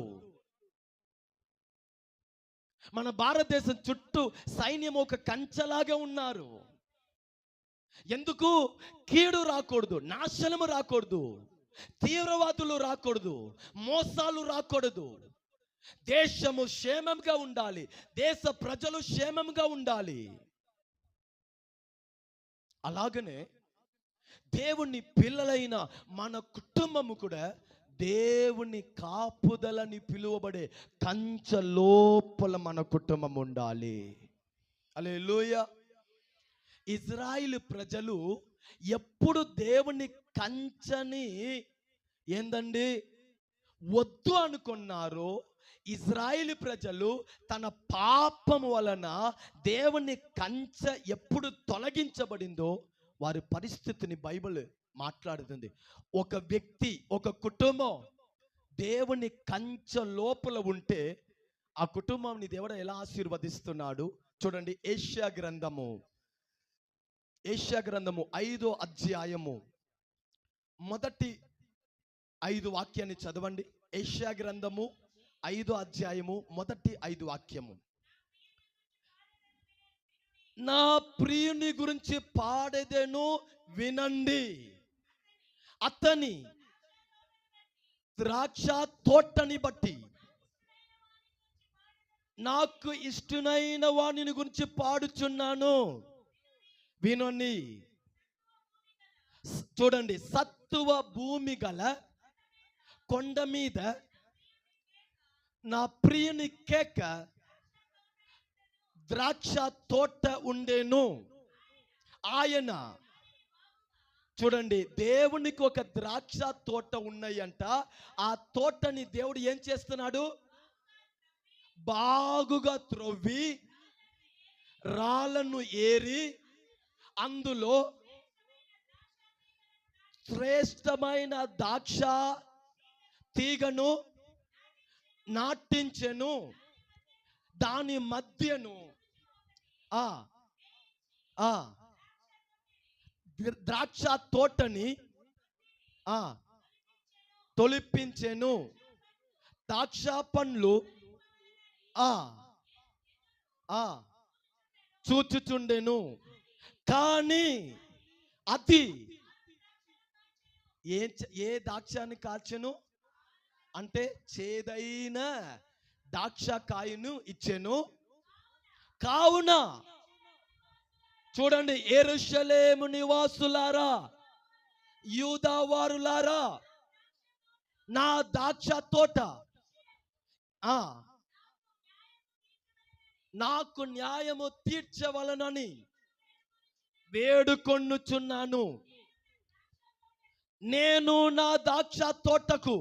మన భారతదేశం చుట్టూ సైన్యం ఒక కంచెలాగా ఉన్నారు. ఎందుకు? కీడు రాకూడదు, నాశనము రాకూడదు, తీవ్రవాదులు రాకూడదు, మోసాలు రాకూడదు. దేశము క్షేమంగా ఉండాలి, దేశ ప్రజలు క్షేమంగా ఉండాలి. అలాగనే దేవుని పిల్లలైన మన కుటుంబము కూడా దేవుని కాపుదలని పిలువబడే కంచె లోపల మన కుటుంబం ఉండాలి. హల్లెలూయా. ఇజ్రాయిల్ ప్రజలు ఎప్పుడు దేవుని కంచెని ఏందండి వద్దు అనుకున్నారో, ఇజ్రాయిల్ ప్రజలు తన పాపము వలన దేవుని కంచె ఎప్పుడు తొలగించబడిందో వారి పరిస్థితిని బైబిల్ మాట్లాడుతుంది. ఒక వ్యక్తి, ఒక కుటుంబం దేవుని కంచె లోపల ఉంటే ఆ కుటుంబాన్ని దేవుడు ఎలా ఆశీర్వదిస్తున్నాడు చూడండి. యెషయా గ్రంథము 5వ అధ్యాయము మొదటి 5 వాక్యాన్ని చదవండి. యెషయా గ్రంథము 5వ అధ్యాయము మొదటి 5 వాక్యము. నా ప్రియుని గురించి పాడేదెను వినండి, అతని ద్రాక్ష తోటని బట్టి నాకు ఇష్టమైన వాణిని గురించి పాడుచున్నాను, వినండి. చూడండి, సత్తువ భూమి గల కొండ మీద నా ప్రియుని కేక ద్రాక్ష తోట ఉండేను. ఆయన చూడండి, దేవునికి ఒక ద్రాక్ష తోట ఉన్నాయంట. ఆ తోటని దేవుడు ఏం చేస్తున్నాడు? బాగుగా త్రవ్వి రాళ్ళను ఏరి అందులో శ్రేష్టమైన ద్రాక్ష తీగను నాటించెను. దాని మధ్యను ద్రాక్ష తోటని ఆ తొలిపించెను. ద్రాక్ష పండ్లు ఆ ఆ చూచుచుండెను. కానీ అది ఏ ద్రాక్షాన్ని కాల్చెను అంటే చేదైన ద్రాక్ష కాయను ఇచ్చెను. కావున చూడండి, యెరూషలేము నివాసులారా, యూదా వారులారా, నా ద్రాక్ష తోట ఆ నాకు న్యాయము తీర్చవలనని వేడుకొనుచున్నాను. నేను నా ద్రాక్ష తోటకు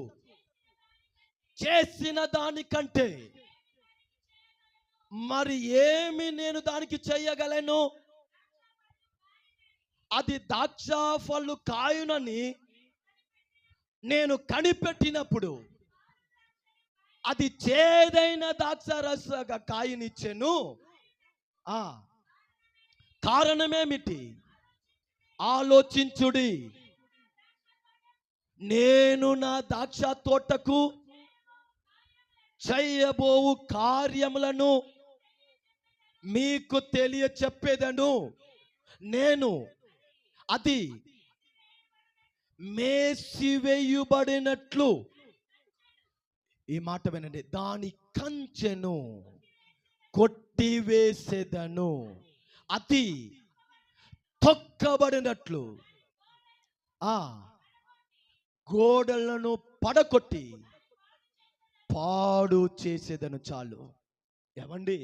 చేసిన దానికంటే మరి ఏమి నేను దానికి చెయ్యగలను? అది ద్రాక్ష ఫలు కాయునని నేను కనిపెట్టినప్పుడు అది చేదైన ద్రాక్ష రస కాయనిచ్చెను. కారణమేమిటి? ఆలోచించుడి. నేను నా ద్రాక్ష తోటకు చేయబోవు కార్యములను మీకు తెలియ చెప్పేదను. నేను అది మేసివేయబడినట్లు, ఈ మాట వినండి, దాని కంచెను కొట్టివేసేదను. అది తొక్కబడినట్లు గోడలను పడకొట్టి పాడు చేసేదను. చాలు. ఏమండి,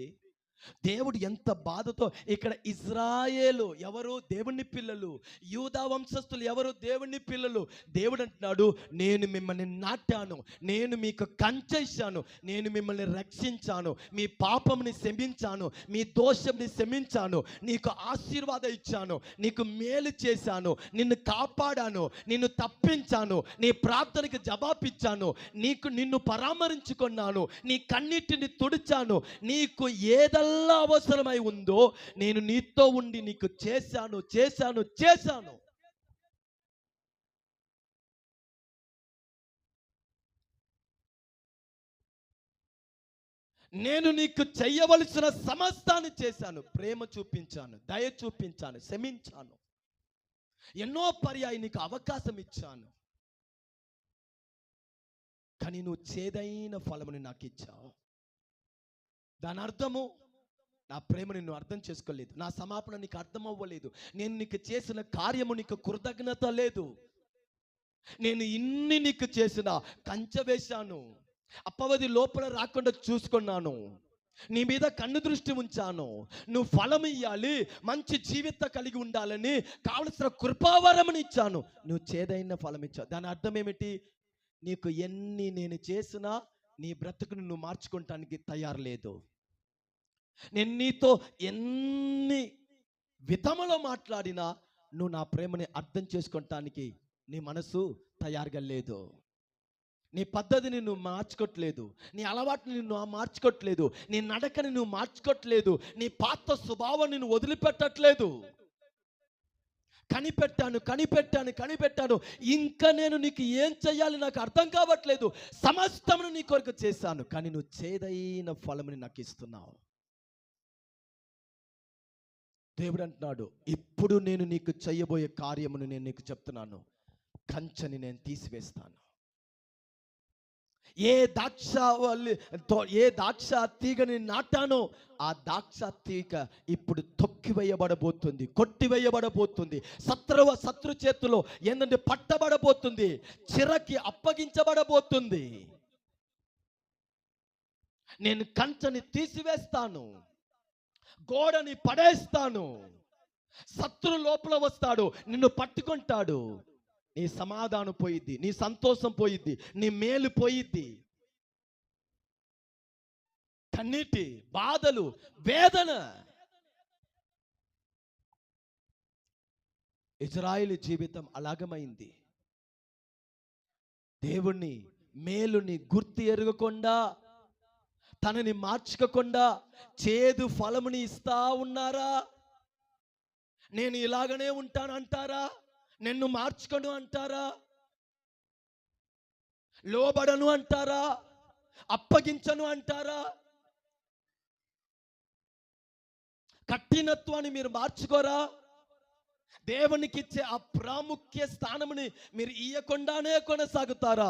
దేవుడు ఎంత బాధతో ఇక్కడ ఇజ్రాయేలు ఎవరు? దేవుని పిల్లలు. యూదా వంశస్థులు ఎవరు? దేవుని పిల్లలు. దేవుడు అంటున్నాడు, నేను మిమ్మల్ని నాటాను, నేను మీకు కంచేశాను, నేను మిమ్మల్ని రక్షించాను, మీ పాపంని క్షమించాను, మీ దోషంని క్షమించాను, నీకు ఆశీర్వాదం ఇచ్చాను, నీకు మేలు చేశాను, నిన్ను కాపాడాను, నిన్ను తప్పించాను, నీ ప్రార్థనకి జవాబిచ్చాను, నిన్ను పరామరించుకున్నాను, నీ కన్నిటిని తుడిచాను, నీకు ఏదల్లా అవసరమై ఉందో నేను నీతో ఉండి నీకు చేశాను. నేను నీకు చెయ్యవలసిన సమస్తాన్ని చేశాను. ప్రేమ చూపించాను, దయ చూపించాను, క్షమించాను, ఎన్నో పర్యాయం నీకు అవకాశం ఇచ్చాను. కానీ నువ్వు చేదైన ఫలముని నాకు ఇచ్చావు. దాని అర్థము, నా ప్రేమ నిన్ను అర్థం చేసుకోలేదు, నా సమాపణ నీకు అర్థం అవ్వలేదు, నేను నీకు చేసిన కార్యము నీకు కృతజ్ఞత లేదు. నేను ఇన్ని నీకు చేసిన కంచె వేశాను, అపవాది లోపల రాకుండా చూసుకున్నాను, నీ మీద కన్ను దృష్టి ఉంచాను, నువ్వు ఫలం ఇయ్యాలి, మంచి జీవితం కలిగి ఉండాలని కావలసిన కృపావరముని ఇచ్చాను, నువ్వు చేదైన ఫలం ఇచ్చావు. దాని అర్థం ఏమిటి? నీకు ఎన్ని నేను చేసినా నీ బ్రతుకును నువ్వు మార్చుకోవటానికి తయారు లేదు. నేను నీతో ఎన్ని విధములో మాట్లాడినా నువ్వు నా ప్రేమని అర్థం చేసుకోవటానికి నీ మనసు తయారుగా లేదు. నీ పద్ధతిని నువ్వు మార్చుకోవట్లేదు, నీ అలవాటుని నువ్వు మార్చుకోవట్లేదు, నీ నడకని నువ్వు మార్చుకోవట్లేదు, నీ పాత స్వభావాన్ని నువ్వు వదిలిపెట్టట్లేదు. కనిపెట్టాను, ఇంకా నేను నీకు ఏం చెయ్యాలి నాకు అర్థం కావట్లేదు, సమస్తమును నీ కొరకు చేశాను, కానీ నువ్వు చేదైన ఫలముని నాకు ఇస్తున్నావు. దేవుడు అంటున్నాడు, ఇప్పుడు నేను నీకు చేయబోయే కార్యమును నేను నీకు చెప్తున్నాను, కంచెని నేను తీసివేస్తాను. ఏ ద్రాక్ష తీగని నాటానో ఆ ద్రాక్ష తీగ ఇప్పుడు తొక్కివేయబడబోతుంది, కొట్టివేయబడబోతుంది, శత్రు చేతిలో ఏంటంటే పట్టబడబోతుంది, చిరకి అప్పగించబడబోతుంది. నేను కంచెని తీసివేస్తాను, గోడని పడేస్తాను, శత్రు లోపల వస్తాడు, నిన్ను పట్టుకుంటాడు, నీ సమాధానం పోయిద్ది, నీ సంతోషం పోయిద్ది, నీ మేలు పోయిద్ది. కన్నీటి, బాధలు, వేదన. ఇజ్రాయేలు జీవితం అలాగమైంది. దేవుణ్ణి మేలుని గుర్తు ఎరగకుండా, తనని మార్చుకోకుండా చేదు ఫలముని ఇస్తా ఉన్నారా? నేను ఇలాగనే ఉంటాను అంటారా? నిన్ను మార్చుకోను అంటారా? లోబడను అంటారా? అప్పగించను అంటారా? కఠినత్వాన్ని మీరు మార్చుకోరా? దేవునికి ఇచ్చే ఆ ప్రాముఖ్య స్థానముని మీరు ఇయ్యకుండానే కొనసాగుతారా?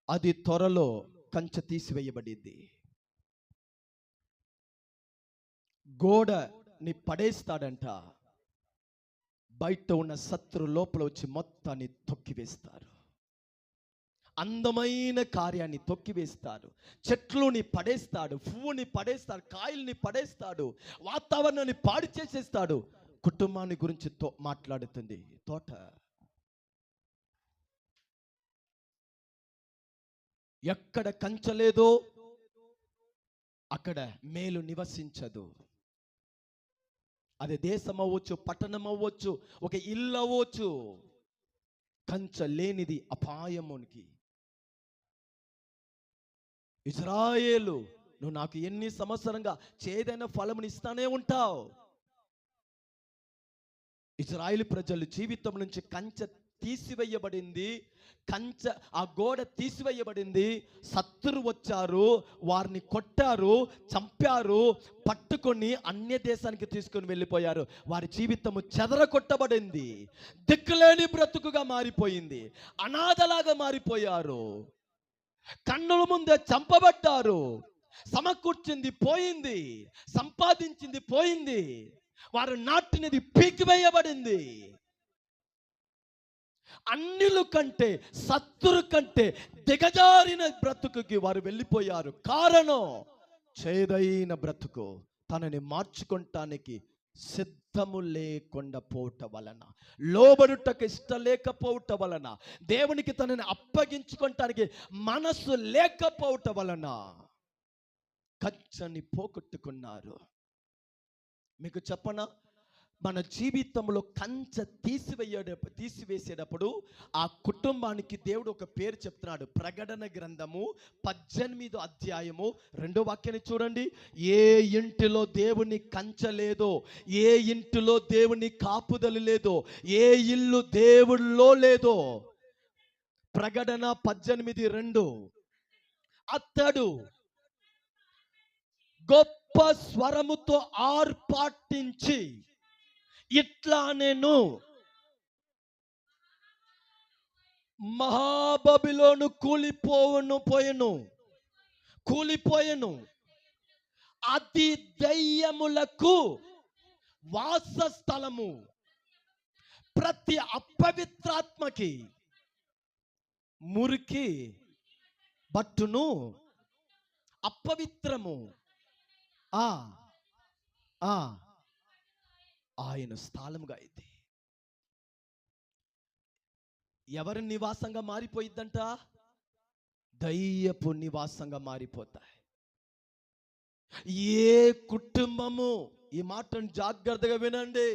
అది త్వరలో కంచె తీసివేయబడింది. గోడని పడేస్తాడంట, బయట ఉన్న శత్రు లోపల వచ్చి మొత్తాన్ని తొక్కివేస్తారు. అందమైన కార్యాన్ని తొక్కివేస్తారు. చెట్లుని పడేస్తాడు, పువ్వుని పడేస్తాడు, కాయల్ని పడేస్తాడు, వాతావరణాన్ని పాడు చేసేస్తాడు. కుటుంబాన్ని గురించి మాట్లాడుతుంది తోట. ఎక్కడ కంచలేదో అక్కడ మేలు నివసించదు. అది దేశం అవ్వచ్చు, పట్టణం అవ్వచ్చు, ఒక ఇల్లు అవ్వచ్చు. కంచ లేనిది అపాయమునికి. ఇజ్రాయేలు, నువ్వు నాకు ఎన్ని సంవత్సరంగా చేదైన ఫలముని ఇస్తానే ఉంటావు. ఇజ్రాయేలు ప్రజలు జీవితం నుంచి కంచె తీసివేయబడింది. కంచె, ఆ గోడ తీసివేయబడింది. శత్రువు వచ్చారు, వారిని కొట్టారు, చంపారు, పట్టుకొని అన్య దేశానికి తీసుకొని వెళ్ళిపోయారు. వారి జీవితము చెదరగొట్టబడింది. దిక్కులేని బ్రతుకుగా మారిపోయింది. అనాథలాగా మారిపోయారు. కన్నుల ముందే చంపబడ్డారు. సమకూర్చింది పోయింది, సంపాదించింది పోయింది, వారు నాటినది పీకివేయబడింది. అన్యుల కంటే, శత్రు కంటే దిగజారిన బ్రతుకుకి వారు వెళ్ళిపోయారు. కారణం చేదైన బ్రతుకు. తనని మార్చుకోవటానికి సిద్ధము లేకుండా పోవటం వలన, లోబడుటకు ఇష్టం లేకపోవటం వలన, దేవునికి తనని అప్పగించుకోవటానికి మనసు లేకపోవటం వలన కంచెని పోగొట్టుకున్నారు. మీకు చెప్పనా, మన జీవితంలో కంచె తీసివేసేటప్పుడు ఆ కుటుంబానికి దేవుడు ఒక పేరు చెప్తున్నాడు. ప్రకటన గ్రంథము 18వ అధ్యాయము 2వ వాక్యాన్ని చూడండి. ఏ ఇంటిలో దేవుని కంచె లేదో, ఏ ఇంటిలో దేవుని కాపుదల లేదో, ఏ ఇల్లు దేవుళ్ళో లేదో. ప్రకటన 18:2. అతడు గొప్ప స్వరముతో ఆర్పాటించి ఇట్లా నేను, మహాబబిలోను కూలిపోయెను, అది దయ్యములకు వాసస్థలము, ప్రతి అపవిత్రాత్మకి మురికి బట్టును అపవిత్రము ఆయన స్థలముగా అయితే. ఎవరి నివాసంగా మారిపోయిద్దంట? దయ్యపు నివాసంగా మారిపోతాయి. ఏ కుటుంబము, ఈ మాటను జాగ్రత్తగా వినండి,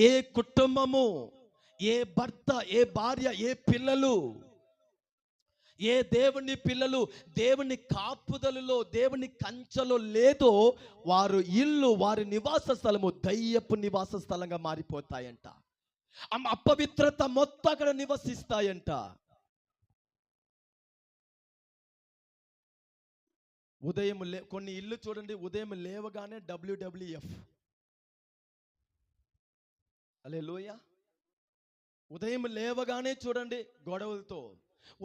ఏ కుటుంబము, ఏ భర్త, ఏ భార్య, ఏ పిల్లలు, ఏ దేవుని పిల్లలు దేవుని కాపుదలలో, దేవుని కంచెలో లేదో, వారు ఇల్లు, వారి నివాస స్థలము దయ్యపు నివాస స్థలంగా మారిపోతాయంట. అపవిత్రత మొత్తం అక్కడ నివసిస్తాయంట. ఉదయం కొన్ని ఇల్లు చూడండి, ఉదయం లేవగానే WWF. హల్లెలూయా. ఉదయం లేవగానే చూడండి గొడవలతో,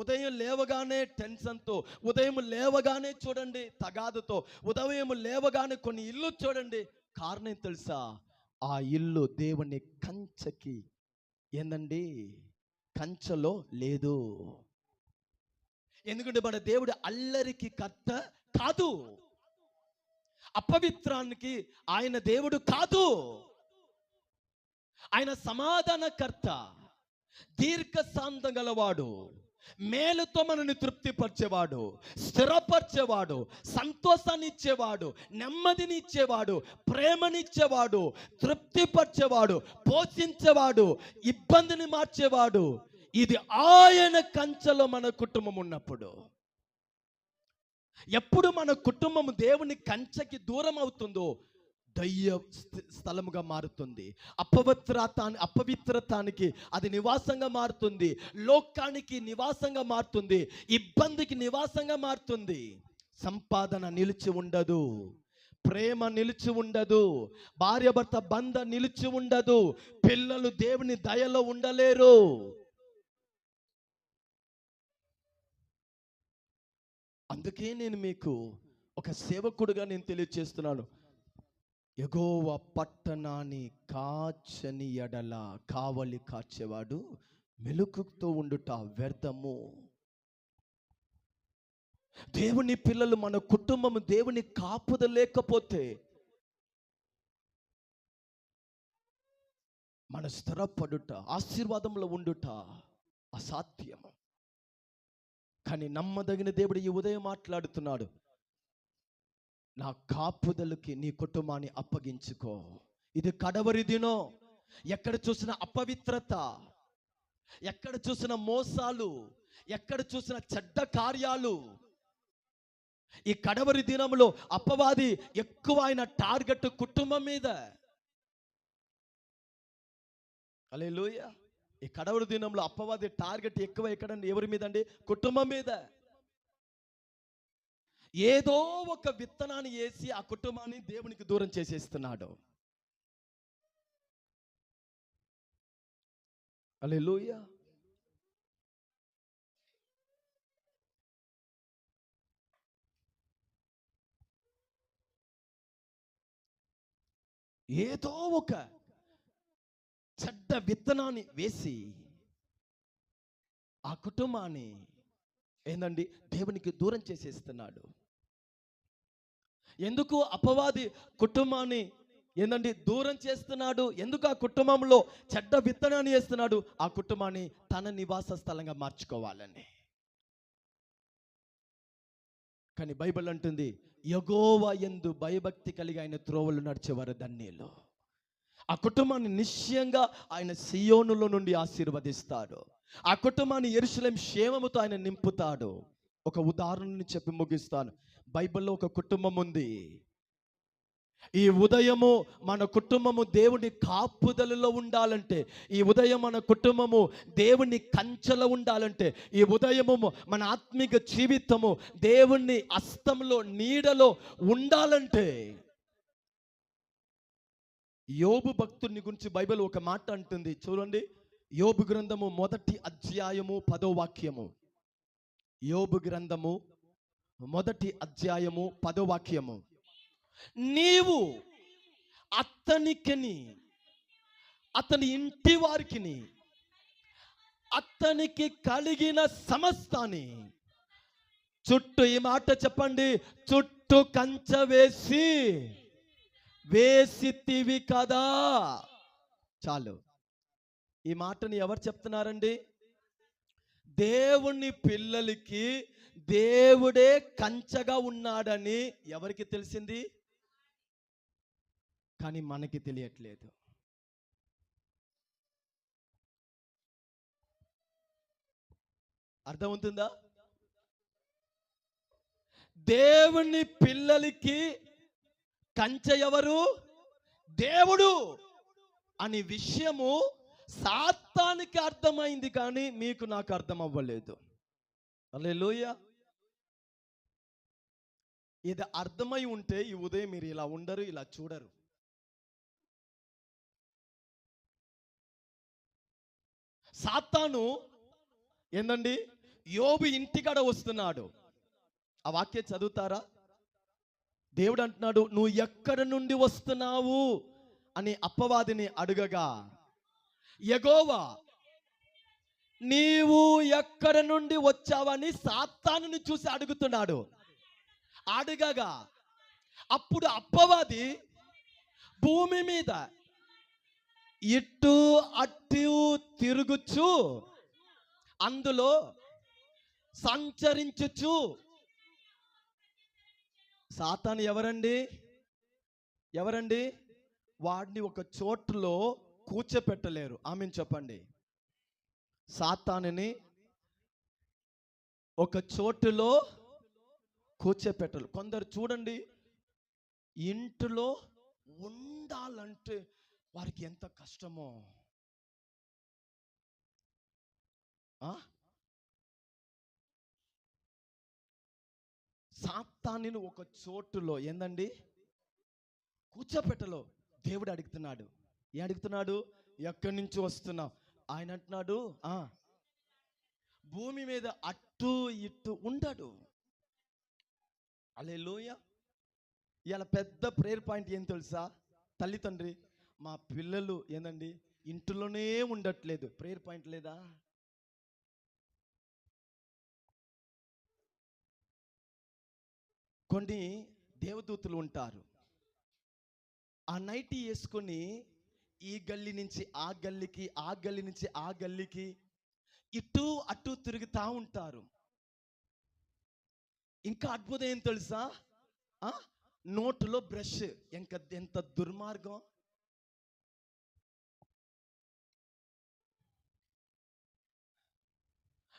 ఉదయం లేవగానే టెన్షన్తో, ఉదయం లేవగానే చూడండి తగాదుతో, ఉదయం లేవగానే కొన్ని ఇల్లు చూడండి. కారణం తెలుసా? ఆ ఇల్లు దేవుని కంచెకి ఏందండి, కంచెలో లేదు. ఎందుకంటే మన దేవుడు అల్లరికి కర్త కాదు, అపవిత్రానికి ఆయన దేవుడు కాదు. ఆయన సమాధానకర్త, దీర్ఘశాంతం గలవాడు, మేలుతో మనల్ని తృప్తిపరిచేవాడు, స్థిరపరిచేవాడు, సంతోషాన్ని ఇచ్చేవాడు, నెమ్మదిని ఇచ్చేవాడు, ప్రేమనిచ్చేవాడు, తృప్తిపరిచేవాడు, పోషించేవాడు, ఇబ్బందిని మార్చేవాడు. ఇది ఆయన కంచెలో మన కుటుంబం ఉన్నప్పుడు. ఎప్పుడు మన కుటుంబం దేవుని కంచెకి దూరం అవుతుందో, దయ్య స్థలముగా మారుతుంది. అపవిత్రతానికి అది నివాసంగా మారుతుంది. లోకానికి నివాసంగా మారుతుంది. ఇబ్బందికి నివాసంగా మారుతుంది. సంపాదన నిలిచి ఉండదు, ప్రేమ నిలిచి ఉండదు, భార్యాభర్త బంధం నిలిచి ఉండదు, పిల్లలు దేవుని దయలో ఉండలేరు. అందుకే నేను మీకు ఒక సేవకుడుగా నేను తెలియజేస్తున్నాను, యెహోవా పట్టణాన్ని కాచని ఎడల కావలి కాచేవాడు మెలకుతో ఉండుట వ్యర్థము. దేవుని పిల్లలు, మన కుటుంబము దేవుని కాపుదల లేకపోతే మన స్థిరపడుట, ఆశీర్వాదంలో ఉండుట అసాధ్యము. కానీ నమ్మదగిన దేవుడు ఈ ఉదయం మాట్లాడుతున్నాడు, నా కాపుదలకి నీ కుటుంబాన్ని అప్పగించుకో. ఇది కడవరి దినం. ఎక్కడ చూసిన అపవిత్రత, ఎక్కడ చూసిన మోసాలు, ఎక్కడ చూసిన చెడ్డ కార్యాలు. ఈ కడవరి దినంలో అపవాది ఎక్కువ ఆయన టార్గెట్ కుటుంబం మీద. హల్లెలూయా. ఈ కడవరి దినంలో అపవాది టార్గెట్ ఎక్కువ ఎక్కడండి? ఎవరి మీద అండి? కుటుంబం మీద. ఏదో ఒక విత్తనాన్ని వేసి ఆ కుటుంబాన్ని దేవునికి దూరం చేసేస్తున్నాడు. హల్లెలూయా. ఏదో ఒక చెడ్డ విత్తనాన్ని వేసి ఆ కుటుంబాన్ని ఏందండి దేవునికి దూరం చేసేస్తున్నాడు. ఎందుకు అపవాది కుటుంబాన్ని ఏందండి దూరం చేస్తున్నాడు? ఎందుకు ఆ కుటుంబంలో చెడ్డ విత్తనాన్ని వేస్తున్నాడు? ఆ కుటుంబాన్ని తన నివాస స్థలంగా మార్చుకోవాలని. కానీ బైబిల్ అంటుంది, యెహోవా యందు భయభక్తి కలిగి ఆయన త్రోవలు నడిచేవారు ధన్యులు. ఆ కుటుంబాన్ని నిశ్చయంగా ఆయన సియోనులో నుండి ఆశీర్వదిస్తాడు. ఆ కుటుంబాన్ని యెరూషలేము క్షేమముతో ఆయన నింపుతాడు. ఒక ఉదాహరణని చెప్పి ముగిస్తాను. బైబిల్లో ఒక కుటుంబం ఉంది. ఈ ఉదయము మన కుటుంబము దేవుని కాపుదలలో ఉండాలంటే, ఈ ఉదయం మన కుటుంబము దేవుని కంచెలో ఉండాలంటే, ఈ ఉదయము మన ఆత్మిక జీవితము దేవుని హస్తంలో నీడలో ఉండాలంటే, యోబు భక్తుని గురించి బైబిల్ ఒక మాట అంటుంది. చూడండి, యోబు గ్రంథము 1వ అధ్యాయము 10వ వాక్యము. యోబు గ్రంథము 1వ అధ్యాయము 10వ వాక్యము. నీవు అతనికిని, అతని ఇంటి వారికిని, అతనికి కలిగిన సమస్తాన్ని చుట్టూ, ఈ మాట చెప్పండి, చుట్టూ కంచె వేసితివి కదా. చాలు. ఈ మాటని ఎవరు చెప్తున్నారండి? దేవుని పిల్లలకి దేవుడే కంచెగా ఉన్నాడని ఎవరికి తెలిసింది? కానీ మనకి తెలియట్లేదు. అర్థమవుతుందా? దేవుని పిల్లలకి కంచె ఎవరు? దేవుడు అనే విషయము సాతానికి అర్థమైంది, కానీ మీకు నాకు అర్థం అవ్వలేదు. హల్లెలూయా. ఇది అర్థమై ఉంటే ఈ ఉదయం మీరు ఇలా ఉండరు, ఇలా చూడరు. సాతాను ఏందండి యోబు ఇంటికాడ వస్తున్నాడు. ఆ వాక్యం చదువుతారా? దేవుడు అంటున్నాడు, నువ్వు ఎక్కడ నుండి వస్తున్నావు అని అపవాదిని అడుగగా, యెహోవా నీవు ఎక్కడ నుండి వచ్చావని సాతానుని చూసి అడుగుతున్నాడు. అడగగా అప్పుడు అపవాది భూమి మీద ఇటు అటు తిరుగుచు, అందులో సంచరించుచు. సాతాను ఎవరండి? వాడిని ఒక చోటులో కూర్చోపెట్టలేరు. ఆమెను చెప్పండి. సాతానుని ఒక చోటులో కూర్చోపెట్టరు. కొందరు చూడండి, ఇంటిలో ఉండాలంటే వారికి ఎంత కష్టమో. సాతానుని ఒక చోటులో ఏందండి కూర్చోపెట్టలో దేవుడు అడుగుతున్నాడు. ఎక్కడి నుంచి వస్తున్నావు? ఆయన అంటున్నాడు భూమి మీద అటు ఇటు ఉండడు. హల్లెలూయా. ఇవాళ పెద్ద ప్రేయర్ పాయింట్ ఏం తెలుసా? తల్లి తండ్రి, మా పిల్లలు ఏందండి ఇంట్లోనే ఉండట్లేదు. ప్రేయర్ పాయింట్ లేదా? కొన్ని దేవదూతలు ఉంటారు, ఆ నైటీ వేసుకొని ఈ గల్లీ నుంచి ఆ గల్లీకి, ఆ గల్లీ నుంచి ఆ గల్లీకి ఇటు అటు తిరుగుతూ ఉంటారు. ఇంకా అద్భుతం ఏం తెలుసా? నోటులో బ్రష్. ఎంత దుర్మార్గం!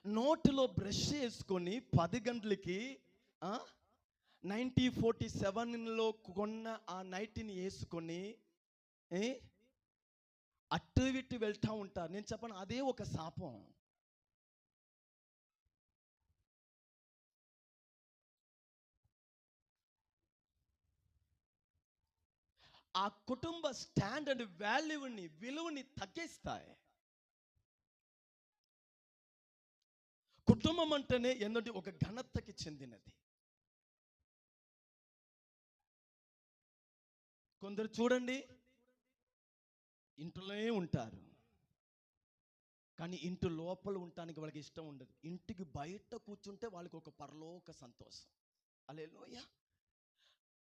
నోటులో బ్రష్ వేసుకొని 10 గంటలకి 1947లో కొన్న ఆ నైటీని వేసుకొని అటు ఇటు వెళ్తూ ఉంటారు. నేను చెప్పను, అదే ఒక శాపం. ఆ కుటుంబ స్టాండర్డ్ విలువని తగ్గిస్తాయి. కుటుంబం అంటేనే ఏంటంటే ఒక ఘనతకి చెందినది. కొందరు చూడండి ఇంట్లోనే ఉంటారు, కానీ ఇంటి లోపల ఉండటానికి వాళ్ళకి ఇష్టం ఉండదు. ఇంటికి బయట కూర్చుంటే వాళ్ళకి ఒక పరలోక సంతోషం. హల్లెలూయా.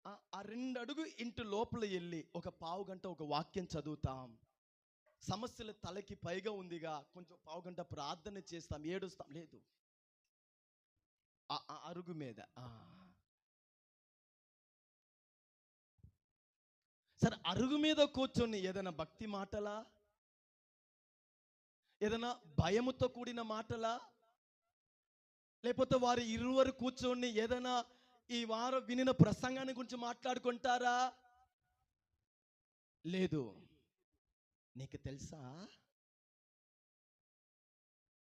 ఆ 2 అడుగు ఇంటి లోపల వెళ్ళి ఒక పావు గంట ఒక వాక్యం చదువుతాం, సమస్యల తలకి పైగా ఉందిగా కొంచెం పావు గంట ప్రార్థన చేస్తాం, ఏడుస్తాం. లేదు, ఆ అరుగు మీద సరే అరుగు మీద కూర్చొని ఏదైనా భక్తి మాటలా, ఏదైనా భయముతో కూడిన మాటలా, లేకపోతే వారు ఇరువురు కూర్చొని ఏదైనా ఈ వారం వినిన ప్రసంగాన్ని గురించి మాట్లాడుకుంటారా? లేదు. నీకు తెలుసా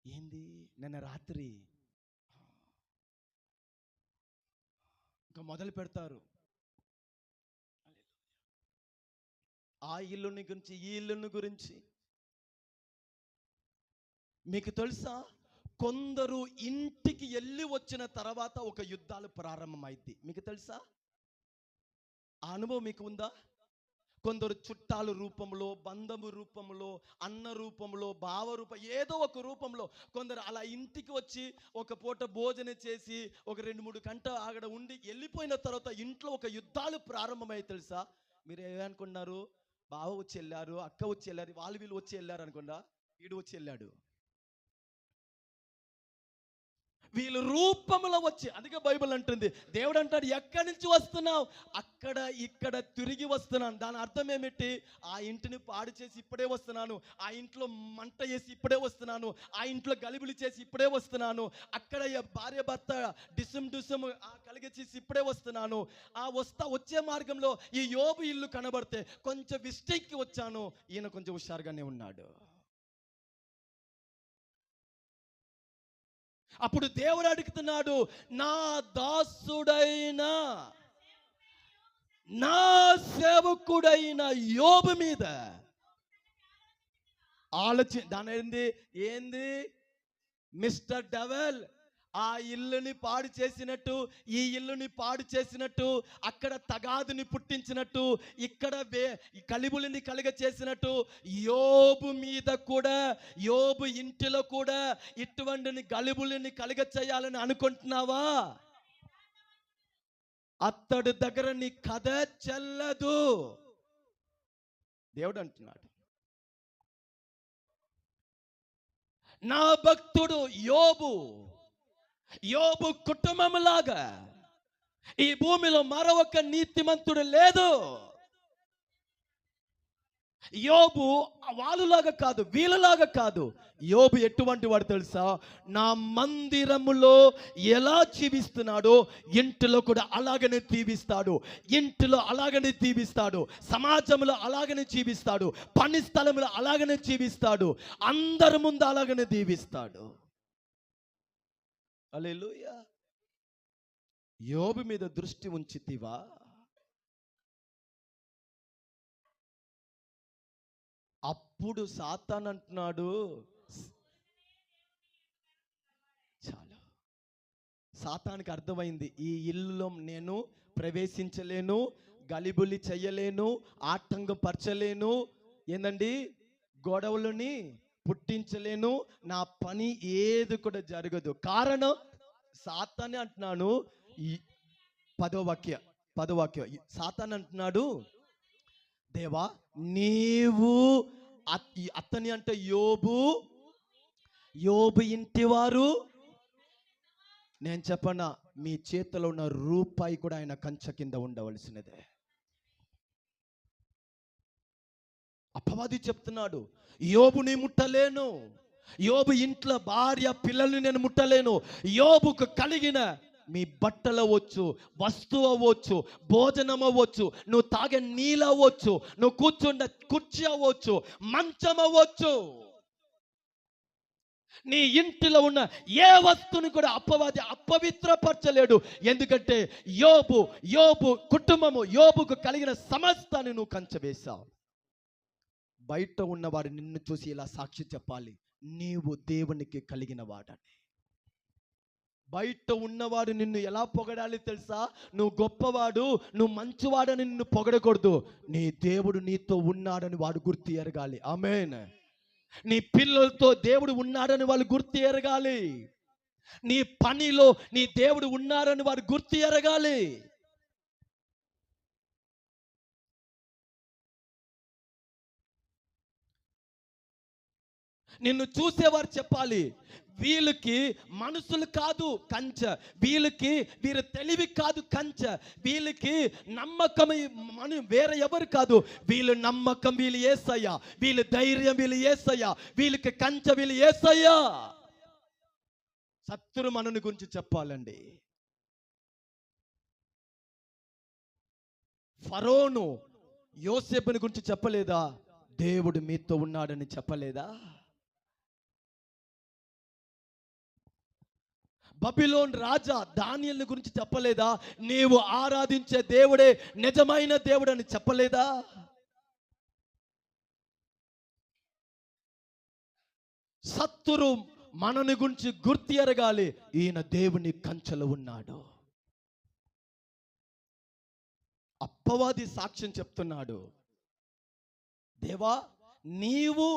ఏంది నిన్న రాత్రి ఇంకా మొదలు పెడతారు. ఆ ఇల్లుని గురించి, ఈ ఇల్లుని గురించి. మీకు తెలుసా కొందరు ఇంటికి వెళ్ళి వచ్చిన తర్వాత ఒక యుద్ధాలు ప్రారంభమైంది. మీకు తెలుసా? ఆ అనుభవం మీకు ఉందా? కొందరు చుట్టాలు రూపంలో, బంధము రూపంలో, అన్న రూపంలో, భావ రూపం, ఏదో ఒక రూపంలో కొందరు అలా ఇంటికి వచ్చి ఒక పూట భోజనం చేసి ఒక 2-3 గంటలు ఆగడ ఉండి వెళ్ళిపోయిన తర్వాత ఇంట్లో ఒక యుద్ధాలు ప్రారంభమై. తెలుసా? మీరు ఏమనుకున్నారు? బావ వచ్చి వెళ్ళారు, అక్క వచ్చి వెళ్ళారు, వీళ్ళు వచ్చి వెళ్ళారు అనుకుండా, వీడు వచ్చి వెళ్ళాడు. వీళ్ళు రూపంలో వచ్చి, అందుకే బైబిల్ అంటుంది, దేవుడు అంటాడు ఎక్కడి నుంచి వస్తున్నావు? అక్కడ ఇక్కడ తిరిగి వస్తున్నాను. దాని అర్థం ఏమిటి? ఆ ఇంటిని పాడు చేసి ఇప్పుడే వస్తున్నాను, ఆ ఇంట్లో మంట చేసి ఇప్పుడే వస్తున్నాను, ఆ ఇంట్లో గలిబిలి చేసి ఇప్పుడే వస్తున్నాను, అక్కడ భార్య భర్త డిసం కలిగి చేసి ఇప్పుడే వస్తున్నాను. వచ్చే మార్గంలో ఈ యోబు ఇల్లు కనబడితే కొంచెం విస్టేక్కి వచ్చాను, ఈయన కొంచెం హుషారుగానే ఉన్నాడు. అప్పుడు దేవుడు అడుగుతున్నాడు, నా దాసుడైన నా సేవకుడైన యోబు మీద దాని ఏంది మిస్టర్ డెవల్, ఆ ఇల్లుని పాడు చేసినట్టు, ఈ ఇల్లుని పాడు చేసినట్టు, అక్కడ తగాదుని పుట్టించినట్టు, ఇక్కడ కలిబులిని కలుగ చేసినట్టు, యోబు మీద కూడా, యోబు ఇంటిలో కూడా ఇటువంటి గలిబులిని కలుగ చేయాలని అనుకుంటున్నావా? అతడి దగ్గర నీ కథ చెల్లదు. దేవుడు అంటున్నాడు, నా భక్తుడు యోబు కుటుంబంలాగా ఈ భూమిలో మరొక నీతిమంతుడు లేదు. యోబు వాళ్ళలాగా కాదు, వీళ్ళలాగా కాదు. యోబు ఎటువంటి వాడు తెలుసా? నా మందిరములో ఎలా జీవిస్తున్నాడో ఇంటిలో కూడా అలాగనే జీవిస్తాడు, ఇంటిలో అలాగనే జీవిస్తాడు, సమాజంలో అలాగనే జీవిస్తాడు, పని స్థలంలో అలాగనే జీవిస్తాడు, అందరి ముందు అలాగనే జీవిస్తాడు. హల్లెలూయా. యోబు మీద దృష్టి ఉంచితివా? అప్పుడు సాతాన్ అంటున్నాడు, చాలు. సాతానికి అర్థమైంది, ఈ ఇల్లులో నేను ప్రవేశించలేను, గలిబులి చెయ్యలేను, ఆటంకపరచలేను, ఏందండి, గొడవలని పుట్టించలేను, నా పని ఏది కూడా జరగదు. కారణం సాతానే అంటున్నాను. ఈ 10వ వాక్యం సాతాన్ అంటున్నాడు, దేవా నీవు అతని అంటే యోబు ఇంటివారు, నేను చెప్పనా, మీ చేతిలో ఉన్న రూపాయి కూడా ఆయన కంచె కింద ఉండవలసినదే. అపవాది చెప్తున్నాడు, యోబుని ముట్టలేను, యోబు ఇంట్లో భార్య పిల్లల్ని నేను ముట్టలేను. యోబుకు కలిగిన మీ బట్టలు అవ్వచ్చు, వస్తువు అవ్వచ్చు, భోజనం అవ్వచ్చు, నువ్వు తాగే నీళ్ళు అవ్వచ్చు, నువ్వు కూర్చుండే కుర్చీ అవ్వచ్చు, మంచం అవ్వచ్చు, నీ ఇంటిలో ఉన్న ఏ వస్తువుని కూడా అపవాది అపవిత్రపరచలేడు. ఎందుకంటే యోబు కుటుంబము, యోబుకు కలిగిన సమస్తాన్ని నువ్వు కంచవేశావు. బయట ఉన్నవాడు నిన్ను చూసి ఇలా సాక్షి చెప్పాలి, నీవు దేవునికి కలిగిన వాడని. బయట ఉన్నవాడు నిన్ను ఎలా పొగడాలి తెలుసా? నువ్వు గొప్పవాడు, నువ్వు మంచివాడని నిన్ను పొగడకూడదు. నీ దేవుడు నీతో ఉన్నాడని వాడు గుర్తు ఎరగాలి. ఆమేన్. నీ పిల్లలతో దేవుడు ఉన్నాడని వాళ్ళు గుర్తు ఎరగాలి. నీ పనిలో నీ దేవుడు ఉన్నాడని వాడు గుర్తు ఎరగాలి. నిన్ను చూసేవారు చెప్పాలి, వీళ్ళకి మనుషులు కాదు కంచె, వీరి తెలివి కాదు కంచె, వీళ్ళకి నమ్మకం వేరే ఎవరు కాదు, వీళ్ళు నమ్మకం వీళ్ళు యేసయ్య, వీళ్ళ ధైర్యం వీళ్ళు యేసయ్య, వీళ్ళకి కంచె వీళ్ళు యేసయ్య. శత్రు మనని గురించి చెప్పాలండి. ఫరోను యోసేపుని గురించి చెప్పలేదా? దేవుడు మీతో ఉన్నాడని చెప్పలేదా? బబిలోన్ రాజా దానియేలుని గురించి చెప్పలేదా? నీవు ఆరాధించే దేవుడే నిజమైన దేవుడు అని చెప్పలేదా? శత్రు మనని గురించి గుర్తు ఎరగాలి, ఈయన దేవుని కంచెలో ఉన్నాడు. అపవాది సాక్ష్యం చెప్తున్నాడు, దేవా నీవు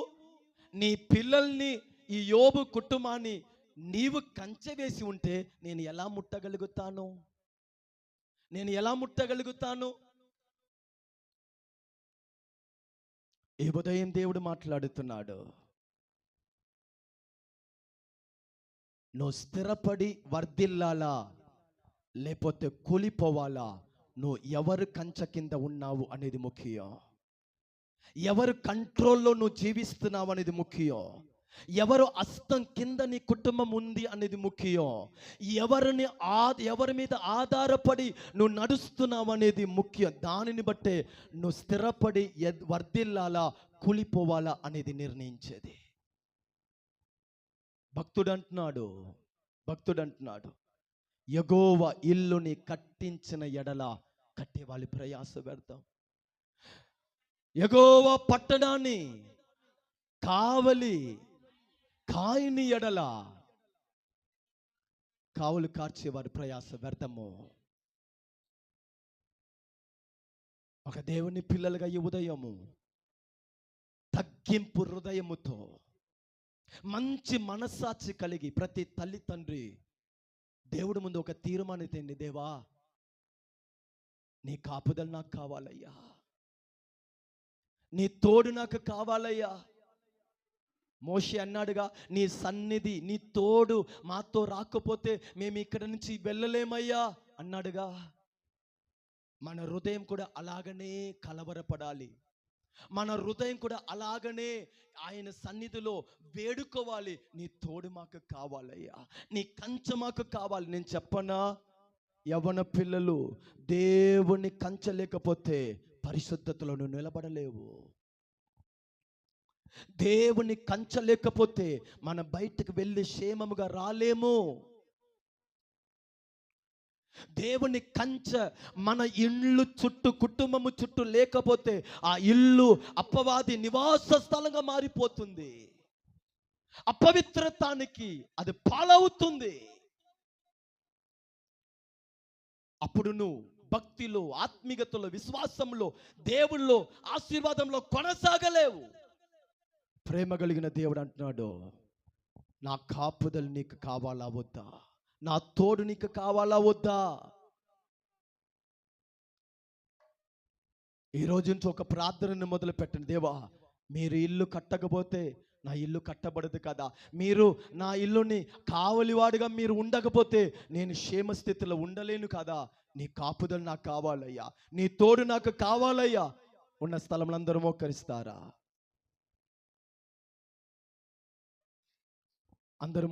నీ పిల్లల్ని, ఈ యోబు కుటుంబాన్ని నీవు కంచె వేసి ఉంటే నేను ఎలా ముట్టగలుగుతాను? ఈ ఉదయం దేవుడు మాట్లాడుతున్నాడు, నువ్వు స్థిరపడి వర్ధిల్లాలా లేకపోతే కూలిపోవాలా? నువ్వు ఎవరు కంచె కింద ఉన్నావు అనేది ముఖ్యం. ఎవరు కంట్రోల్లో నువ్వు జీవిస్తున్నావు అనేది ముఖ్యం. ఎవరు హస్తం కింద నీ కుటుంబం ఉంది అనేది ముఖ్యం. ఎవరి మీద ఆధారపడి నువ్వు నడుస్తున్నావు అనేది ముఖ్యం. దానిని బట్టే నువ్వు స్థిరపడి వర్ధిల్లాలా కూలిపోవాలా అనేది నిర్ణయించేది. భక్తుడు అంటున్నాడు, యెహోవా ఇల్లుని కట్టించిన ఎడల కట్టేవాళ్ళ ప్రయాస వ్యర్థం. యెహోవా పట్టణాన్ని కాయని ఎడల కావులు కార్చేవారి ప్రయాస వ్యర్థము. ఒక దేవుని పిల్లలుగా ఈ ఉదయము తగ్గింపు హృదయముతో, మంచి మనస్సాక్షి కలిగి ప్రతి తల్లి తండ్రి దేవుడి ముందు ఒక తీర్మానం తెండి, దేవా నీ కాపుదల నాకు కావాలయ్యా, నీ తోడు నాకు కావాలయ్యా. మోషే అన్నాడుగా, నీ సన్నిధి నీ తోడు మాతో రాకపోతే మేము ఇక్కడ నుంచి వెళ్ళలేమయ్యా అన్నాడుగా. మన హృదయం కూడా అలాగనే కలవరపడాలి. మన హృదయం కూడా అలాగనే ఆయన సన్నిధిలో వేడుకోవాలి. నీ తోడు మాకు కావాలయ్యా, నీ కంచె మాకు కావాలి. నేను చెప్పనా, యవ్వన పిల్లలు, దేవుని కంచె లేకపోతే పరిశుద్ధతలో నువ్వు నిలబడలేవు. దేవుని కంచె లేకపోతే మన బయటకు వెళ్ళి క్షేమముగా రాలేము. దేవుని కంచె మన ఇల్లు చుట్టూ, కుటుంబము చుట్టూ లేకపోతే ఆ ఇల్లు అపవాది నివాస స్థలంగా మారిపోతుంది. అపవిత్రతానికి అది పాలవుతుంది. అప్పుడు నువ్వు భక్తిలో, ఆత్మీయతలో, విశ్వాసంలో, దేవుళ్ళో, ఆశీర్వాదంలో కొనసాగలేవు. ప్రేమ కలిగిన దేవుడు అంటున్నాడు, నా కాపుదలు నీకు కావాలా వద్దా? నా తోడు నీకు కావాలా వద్దా? ఈ రోజు నుంచి ఒక ప్రార్థనను మొదలు పెట్టండి. దేవా, మీరు ఇల్లు కట్టకపోతే నా ఇల్లు కట్టబడదు కదా. మీరు నా ఇల్లుని కావలివాడుగా మీరు ఉండకపోతే నేను క్షేమస్థితిలో ఉండలేను కదా. నీ కాపుదలు నాకు కావాలయ్యా, నీ తోడు నాకు కావాలయ్యా. ఉన్న స్థలంలో అందరూ మోకరిస్తారా? అందరూ